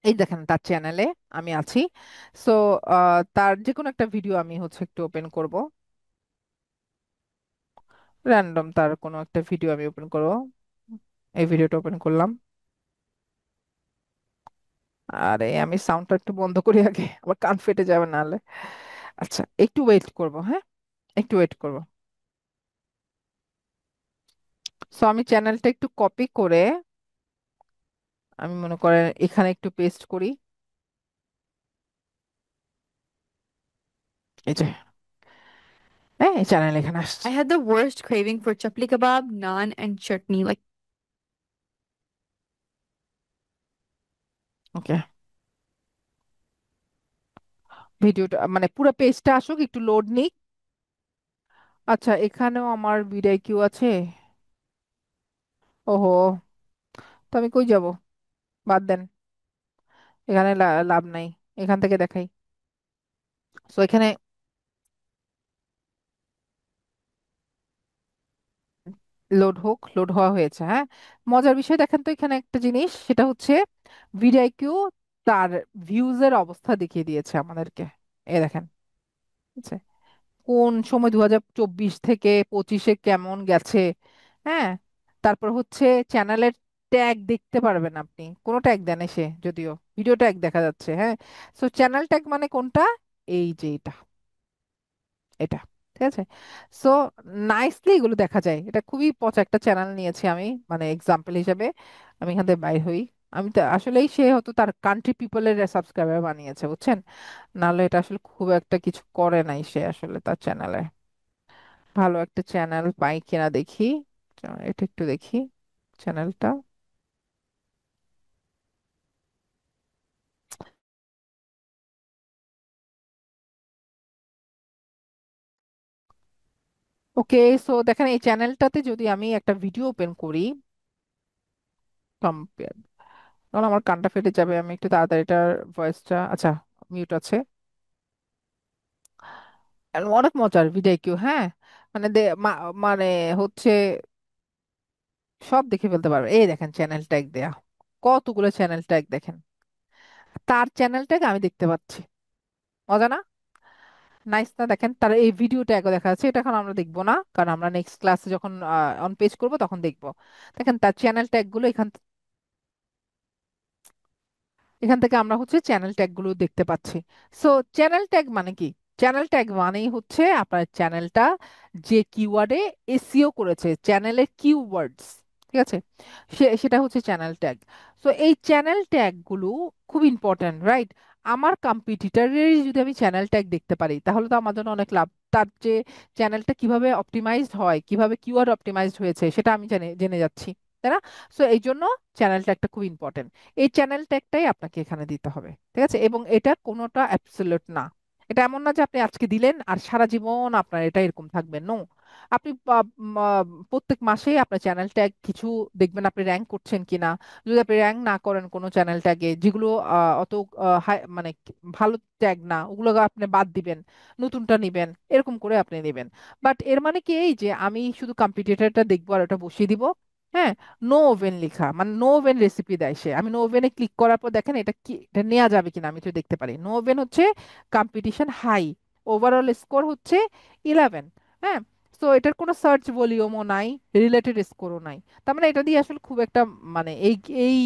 এই দেখেন তার চ্যানেলে আমি আছি। সো তার যে কোনো একটা ভিডিও আমি হচ্ছে একটু ওপেন করব, র্যান্ডম তার কোনো একটা ভিডিও আমি ওপেন করব। এই ভিডিওটা ওপেন করলাম। আরে আমি সাউন্ডটা একটু বন্ধ করি আগে, আমার কান ফেটে যাবে নাহলে। আচ্ছা, একটু ওয়েট করব, হ্যাঁ, একটু ওয়েট করব। সো আমি চ্যানেলটা একটু কপি করে আমি মনে করেন এখানে একটু পেস্ট করি। এই যে, হ্যাঁ, এই চ্যানেল এখানে আসছে। I had the worst craving for chapli kebab, naan, and chutney. Like, ওকে, ভিডিওটা মানে পুরো পেজটা আসুক, একটু লোড নিক। আচ্ছা, এখানেও আমার বিদায় কিউ আছে। ওহো, তো আমি কই যাব? বাদ দেন, এখানে লাভ নাই। এখান থেকে দেখাই। সো এখানে লোড হোক, লোড হওয়া হয়েছে, হ্যাঁ। মজার বিষয় দেখেন তো এখানে একটা জিনিস, সেটা হচ্ছে ভিডিআইকিউ তার ভিউজের অবস্থা দেখিয়ে দিয়েছে আমাদেরকে। এ দেখেন, ঠিক আছে? কোন সময় 2024 থেকে 25-এ কেমন গেছে, হ্যাঁ। তারপর হচ্ছে চ্যানেলের ট্যাগ দেখতে পারবেন আপনি, কোনো ট্যাগ দেন এসে, যদিও ভিডিও ট্যাগ দেখা যাচ্ছে, হ্যাঁ। সো চ্যানেল ট্যাগ মানে কোনটা? এই যে এটা, এটা, ঠিক আছে? সো নাইসলি এগুলো দেখা যায়। এটা খুবই পচা একটা চ্যানেল নিয়েছি আমি, মানে এক্সাম্পল হিসেবে। আমি এখান থেকে বাইর হই। আমি তো আসলেই সে হয়তো তার কান্ট্রি পিপলের সাবস্ক্রাইবার বানিয়েছে, বুঝছেন? নাহলে এটা আসলে খুব একটা কিছু করে নাই সে আসলে তার চ্যানেলে। ভালো একটা চ্যানেল পাই কিনা দেখি। এটা একটু দেখি চ্যানেলটা। ওকে। সো দেখেন এই চ্যানেলটাতে যদি আমি একটা ভিডিও ওপেন করি, কম্পেয়ার, কারণ আমার কানটা ফেটে যাবে, আমি একটু তাড়াতাড়ি এটার ভয়েসটা, আচ্ছা, মিউট আছে। আর অনেক মজার ভিডিও কিউ, হ্যাঁ। মানে মানে হচ্ছে সব দেখে ফেলতে পারবে। এই দেখেন চ্যানেল ট্যাগ দেয়া, কতগুলো চ্যানেল ট্যাগ দেখেন। তার চ্যানেল ট্যাগ আমি দেখতে পাচ্ছি। মজা না? নাইস না? দেখেন তার এই ভিডিও ট্যাগও দেখা যাচ্ছে। এটা এখন আমরা দেখবো না, কারণ আমরা নেক্সট ক্লাসে যখন অন পেজ করব তখন দেখবো। দেখেন তার চ্যানেল ট্যাগ গুলো এখান এখান থেকে আমরা হচ্ছে চ্যানেল ট্যাগ গুলো দেখতে পাচ্ছি। সো চ্যানেল ট্যাগ মানে কি? চ্যানেল ট্যাগ মানেই হচ্ছে আপনার চ্যানেলটা যে কিওয়ার্ডে এসইও করেছে, চ্যানেলের কিওয়ার্ডস, ঠিক আছে? সেটা হচ্ছে চ্যানেল ট্যাগ। সো এই চ্যানেল ট্যাগ গুলো খুব ইম্পর্ট্যান্ট, রাইট? আমার কম্পিটিটরেরই যদি আমি চ্যানেল ট্যাগ দেখতে পারি, তাহলে তো আমার জন্য অনেক লাভ। তার যে চ্যানেলটা কিভাবে অপটিমাইজড হয়, কিভাবে কিওয়ার্ড অপটিমাইজড হয়েছে, সেটা আমি জেনে জেনে যাচ্ছি, তাই না? সো এই জন্য চ্যানেল ট্যাগটা খুব ইম্পর্টেন্ট। এই চ্যানেল ট্যাগটাই আপনাকে এখানে দিতে হবে, ঠিক আছে? এবং এটা কোনোটা অ্যাবসলিউট না। এটা এমন না যে আপনি আজকে দিলেন আর সারা জীবন আপনার এটা এরকম থাকবে, নো। আপনি প্রত্যেক মাসেই আপনার চ্যানেল ট্যাগ কিছু দেখবেন আপনি র্যাঙ্ক করছেন কিনা। যদি আপনি র্যাঙ্ক না করেন কোনো চ্যানেল ট্যাগে, যেগুলো অত মানে ভালো ট্যাগ না, ওগুলো আপনি বাদ দিবেন, নতুনটা নিবেন, এরকম করে আপনি নেবেন। বাট এর মানে কি এই যে আমি শুধু কম্পিটিটরটা দেখবো আর ওটা বসিয়ে দিব? হ্যাঁ। নো ওভেন লেখা মানে নো ওভেন রেসিপি দেয় সে। আমি নো ওভেনে ক্লিক করার পর দেখেন এটা কি, এটা নেওয়া যাবে কিনা আমি তো দেখতে পারি। নো ওভেন হচ্ছে কম্পিটিশন হাই, ওভারঅল স্কোর হচ্ছে 11, হ্যাঁ। সো এটার কোনো সার্চ ভলিউমও নাই, রিলেটেড স্কোরও নাই। তার মানে এটা দিয়ে আসলে খুব একটা মানে এই এই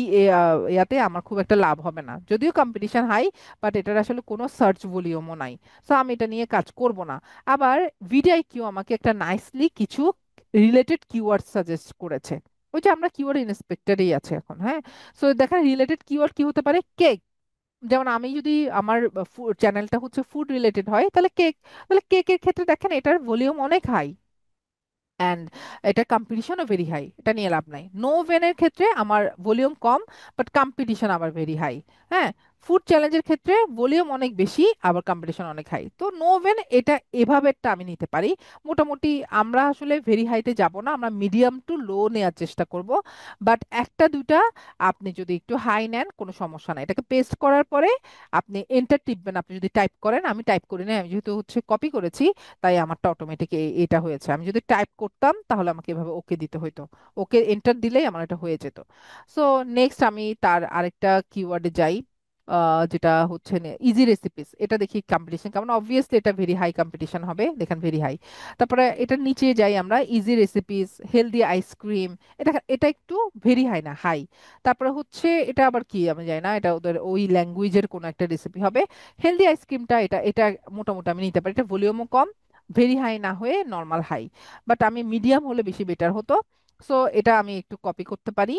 ইয়াতে আমার খুব একটা লাভ হবে না, যদিও কম্পিটিশন হাই, বাট এটার আসলে কোনো সার্চ ভলিউমও নাই। সো আমি এটা নিয়ে কাজ করব না। আবার ভিডিআইকিউ আমাকে একটা নাইসলি কিছু রিলেটেড কিওয়ার্ড সাজেস্ট করেছে। ওই যে আমরা কিওয়ার্ড ইন্সপেক্টরেই আছে এখন, হ্যাঁ। সো দেখেন রিলেটেড কিওয়ার্ড কি হতে পারে, কেক। যেমন আমি যদি আমার চ্যানেলটা হচ্ছে ফুড রিলেটেড হয়, তাহলে কেক, তাহলে কেকের ক্ষেত্রে দেখেন এটার ভলিউম অনেক হাই, অ্যান্ড এটা কম্পিটিশনও ভেরি হাই, এটা নিয়ে লাভ নাই। নো ভেনের ক্ষেত্রে আমার ভলিউম কম, বাট কম্পিটিশন আবার ভেরি হাই। হ্যাঁ, ফুড চ্যালেঞ্জের ক্ষেত্রে ভলিউম অনেক বেশি, আবার কম্পিটিশন অনেক হাই। তো নো ভেন এটা এভাবেটা আমি নিতে পারি। মোটামুটি আমরা আসলে ভেরি হাইতে যাব না, আমরা মিডিয়াম টু লো নেওয়ার চেষ্টা করব। বাট একটা দুইটা আপনি যদি একটু হাই নেন কোনো সমস্যা নাই, এটাকে পেস্ট করার পরে আপনি এন্টার টিপবেন। আপনি যদি টাইপ করেন, আমি টাইপ করি না, আমি যেহেতু হচ্ছে কপি করেছি, তাই আমারটা অটোমেটিক এটা হয়েছে। আমি যদি টাইপ করতাম তাহলে আমাকে এভাবে ওকে দিতে হতো, ওকে এন্টার দিলেই আমার এটা হয়ে যেত। সো নেক্সট আমি তার আরেকটা কিওয়ার্ডে যাই, যেটা হচ্ছে ইজি রেসিপিস। এটা দেখি কম্পিটিশন কেমন, অবভিয়াসলি এটা ভেরি হাই কম্পিটিশন হবে, দেখেন ভেরি হাই। তারপরে এটার নিচে যাই আমরা, ইজি রেসিপিস, হেলদি আইসক্রিম। এটা এটা একটু ভেরি হাই না, হাই। তারপরে হচ্ছে এটা আবার কি আমি জানি না, এটা ওদের ওই ল্যাঙ্গুয়েজের কোনো একটা রেসিপি হবে। হেলদি আইসক্রিমটা এটা এটা মোটামুটি আমি নিতে পারি, এটা ভলিউমও কম, ভেরি হাই না হয়ে নর্মাল হাই, বাট আমি মিডিয়াম হলে বেশি বেটার হতো। সো এটা আমি একটু কপি করতে পারি,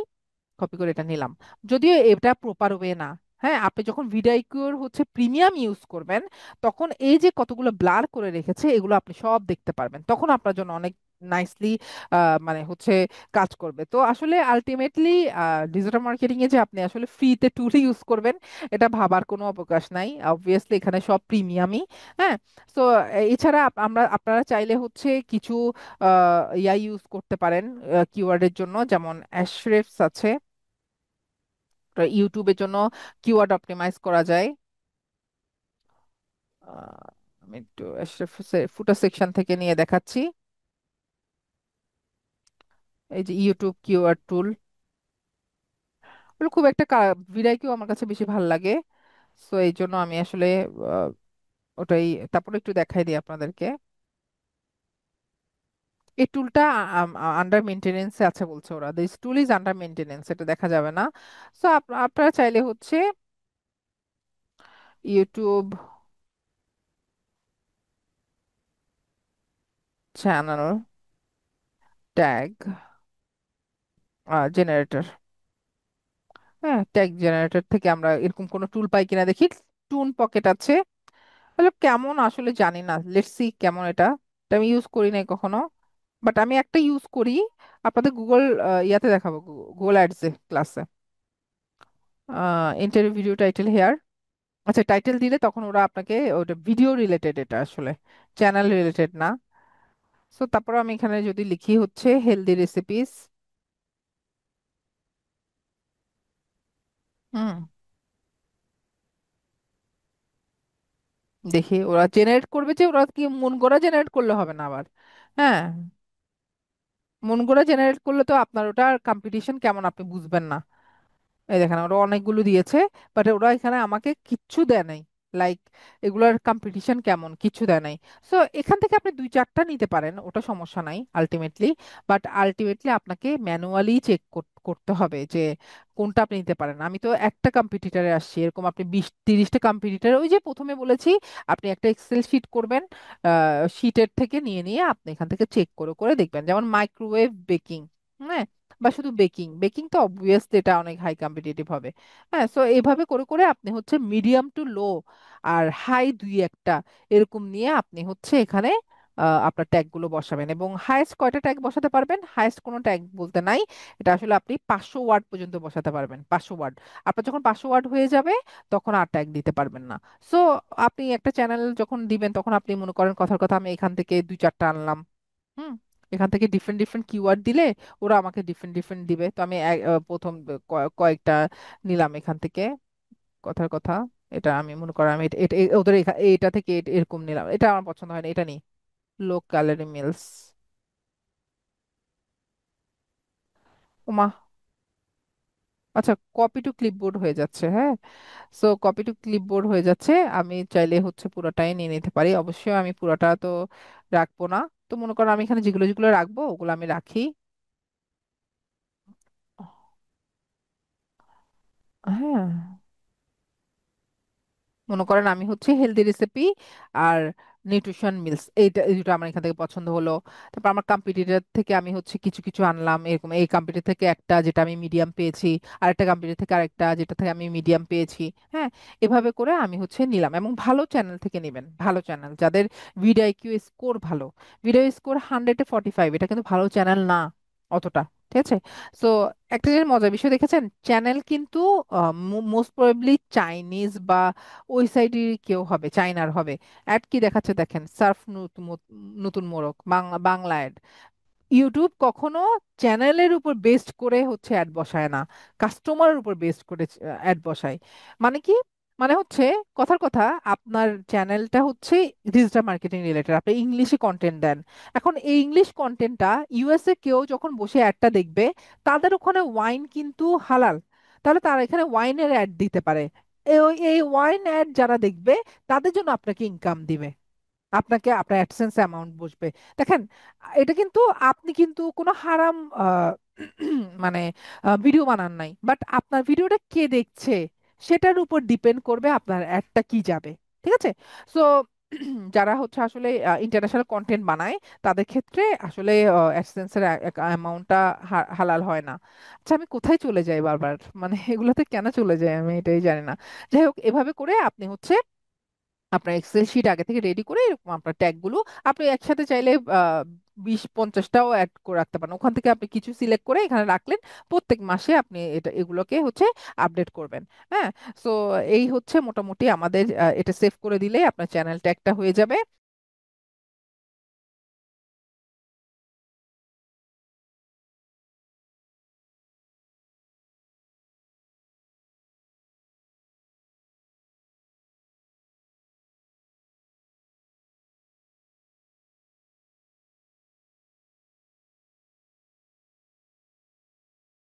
কপি করে এটা নিলাম। যদিও এটা প্রপার ওয়ে না। হ্যাঁ, আপনি যখন ভিডিওর হচ্ছে প্রিমিয়াম ইউজ করবেন, তখন এই যে কতগুলো ব্লার করে রেখেছে এগুলো আপনি সব দেখতে পারবেন, তখন আপনার জন্য অনেক নাইসলি মানে হচ্ছে কাজ করবে। তো আসলে আলটিমেটলি ডিজিটাল মার্কেটিং এ যে আপনি আসলে ফ্রিতে টুল ইউজ করবেন, এটা ভাবার কোনো অবকাশ নাই। অবভিয়াসলি এখানে সব প্রিমিয়ামই। হ্যাঁ। সো এছাড়া আপনারা চাইলে হচ্ছে কিছু ইয়া ইউজ করতে পারেন কিওয়ার্ডের জন্য, যেমন অ্যাশরেফস আছে। ইউটিউবের জন্য কিওয়ার্ড অপটিমাইজ করা যায়। আহ, আমি একটু ফুটার সেকশন থেকে নিয়ে দেখাচ্ছি। এই যে ইউটিউব কিওয়ার্ড টুল, ওগুলো খুব একটা ভিডিও আমার কাছে বেশি ভালো লাগে। সো এই জন্য আমি আসলে আহ, ওটাই, তারপরে একটু দেখাই দিই আপনাদেরকে। এই টুলটা আন্ডার মেনটেনেন্স আছে বলছে ওরা, this tool is under maintenance, এটা দেখা যাবে না। সো আপনারা চাইলে হচ্ছে ইউটিউব চ্যানেল ট্যাগ জেনারেটর, হ্যাঁ ট্যাগ জেনারেটর থেকে আমরা এরকম কোনো টুল পাই কিনা দেখি। টুন পকেট আছে, তাহলে কেমন আসলে জানি না, লেটস সি কেমন এটা। এটা আমি ইউজ করি নাই কখনো, বাট আমি একটা ইউজ করি, আপনাদের গুগল ইয়াতে দেখাবো, গুগল অ্যাডসে ক্লাসে। Interview video title here. আচ্ছা, টাইটেল দিলে তখন ওরা আপনাকে ওটা ভিডিও রিলেটেড, এটা আসলে চ্যানেল রিলেটেড না। সো তারপর আমি এখানে যদি লিখি হচ্ছে হেলদি রেসিপিস, হুম, দেখি ওরা জেনারেট করবে, যে ওরা কি মন গড়া জেনারেট করলে হবে না আবার। হ্যাঁ, মন গড়া জেনারেট করলে তো আপনার ওটা কম্পিটিশন কেমন আপনি বুঝবেন না। এই দেখেন ওরা অনেকগুলো দিয়েছে, বাট ওরা এখানে আমাকে কিচ্ছু দেয় নাই, লাইক এগুলার কম্পিটিশন কেমন কিচ্ছু দেয় নাই। সো এখান থেকে আপনি দুই চারটা নিতে পারেন, ওটা সমস্যা নাই আলটিমেটলি। বাট আলটিমেটলি আপনাকে ম্যানুয়ালি চেক করতে হবে যে কোনটা আপনি নিতে পারেন। আমি তো একটা কম্পিটিটারে আসছি, এরকম আপনি 20-30টা কম্পিটিটার, ওই যে প্রথমে বলেছি আপনি একটা এক্সেল শিট করবেন, শিটের থেকে নিয়ে নিয়ে আপনি এখান থেকে চেক করে করে দেখবেন, যেমন মাইক্রোওয়েভ বেকিং, হ্যাঁ, বা শুধু বেকিং। বেকিং তো অবভিয়াসলি এটা অনেক হাই কম্পিটিটিভ হবে। হ্যাঁ, সো এইভাবে করে করে আপনি হচ্ছে মিডিয়াম টু লো আর হাই দুই একটা এরকম নিয়ে আপনি হচ্ছে এখানে আপনার ট্যাগ গুলো বসাবেন। এবং হাইয়েস্ট কয়টা ট্যাগ বসাতে পারবেন, হাইয়েস্ট কোনো ট্যাগ বলতে নাই, এটা আসলে আপনি 500 ওয়ার্ড পর্যন্ত বসাতে পারবেন, 500 ওয়ার্ড। আপনার যখন 500 ওয়ার্ড হয়ে যাবে তখন আর ট্যাগ দিতে পারবেন না। সো আপনি একটা চ্যানেল যখন দিবেন তখন আপনি মনে করেন কথার কথা আমি এখান থেকে দুই চারটা আনলাম, হুম, এখান থেকে ডিফারেন্ট ডিফারেন্ট কিওয়ার্ড দিলে ওরা আমাকে ডিফারেন্ট ডিফারেন্ট দিবে। তো আমি প্রথম কয়েকটা নিলাম এখান থেকে, কথার কথা। এটা আমি মনে করি আমি ওদের এটা থেকে এরকম নিলাম, এটা আমার পছন্দ হয় না, এটা নিই। লো ক্যালোরি মিলস, ওমা, আচ্ছা কপি টু ক্লিপবোর্ড হয়ে যাচ্ছে, হ্যাঁ। সো কপি টু ক্লিপবোর্ড হয়ে যাচ্ছে, আমি চাইলে হচ্ছে পুরোটাই নিয়ে নিতে পারি, অবশ্যই আমি পুরোটা তো রাখবো না। তো মনে করো আমি এখানে যেগুলো যেগুলো রাখবো ওগুলো আমি রাখি। হ্যাঁ, মনে করেন আমি হচ্ছে হেলদি রেসিপি আর নিউট্রিশন মিলস, এই দুটো আমার এখান থেকে পছন্দ হলো। তারপর আমার কম্পিটিটর থেকে আমি হচ্ছে কিছু কিছু আনলাম, এরকম এই কম্পিটিটর থেকে একটা যেটা আমি মিডিয়াম পেয়েছি, আরেকটা কম্পিটিটর থেকে আরেকটা যেটা থেকে আমি মিডিয়াম পেয়েছি। হ্যাঁ, এভাবে করে আমি হচ্ছে নিলাম। এবং ভালো চ্যানেল থেকে নেবেন, ভালো চ্যানেল যাদের ভিডিও আইকিউ স্কোর ভালো। ভিডিও স্কোর 100-এ 45, এটা কিন্তু ভালো চ্যানেল না অতটা। ঠিক আছে। সো একটা যে মজার বিষয় দেখেছেন, চ্যানেল কিন্তু মোস্ট প্রবাবলি চাইনিজ বা ওই সাইডের কেউ হবে, চাইনার হবে। অ্যাড কি দেখাচ্ছে দেখেন, সার্ফ নতুন নতুন মোড়ক, বাংলা বাংলা অ্যাড। ইউটিউব কখনো চ্যানেলের উপর বেস্ড করে হচ্ছে অ্যাড বসায় না, কাস্টমারের উপর বেস্ড করে অ্যাড বসায়। মানে কি, মানে হচ্ছে কথার কথা, আপনার চ্যানেলটা হচ্ছে ডিজিটাল মার্কেটিং রিলেটেড, আপনি ইংলিশে কন্টেন্ট দেন। এখন এই ইংলিশ কন্টেন্টটা ইউএসএ কেউ যখন বসে অ্যাডটা দেখবে, তাদের ওখানে ওয়াইন কিন্তু হালাল, তাহলে তারা এখানে ওয়াইনের অ্যাড দিতে পারে। এই ওয়াইন অ্যাড যারা দেখবে, তাদের জন্য আপনাকে ইনকাম দিবে, আপনাকে আপনার অ্যাডসেন্স অ্যামাউন্ট বসবে। দেখেন, এটা কিন্তু আপনি কিন্তু কোনো হারাম মানে ভিডিও বানান নাই, বাট আপনার ভিডিওটা কে দেখছে সেটার উপর ডিপেন্ড করবে আপনার অ্যাডটা কি যাবে। ঠিক আছে। সো যারা হচ্ছে আসলে ইন্টারন্যাশনাল কন্টেন্ট বানায়, তাদের ক্ষেত্রে আসলে অ্যাডসেন্সের অ্যামাউন্টটা হালাল হয় না। আচ্ছা, আমি কোথায় চলে যাই বারবার, মানে এগুলোতে কেন চলে যাই আমি এটাই জানি না। যাই হোক, এভাবে করে আপনি হচ্ছে আপনার এক্সেল শিট আগে থেকে রেডি করে এরকম আপনার ট্যাগগুলো আপনি একসাথে চাইলে 20-50টাও অ্যাড করে রাখতে পারেন। ওখান থেকে আপনি কিছু সিলেক্ট করে এখানে রাখলেন, প্রত্যেক মাসে আপনি এগুলোকে হচ্ছে আপডেট করবেন। হ্যাঁ। সো এই হচ্ছে মোটামুটি আমাদের, এটা সেভ করে দিলে আপনার চ্যানেল ট্যাগটা হয়ে যাবে।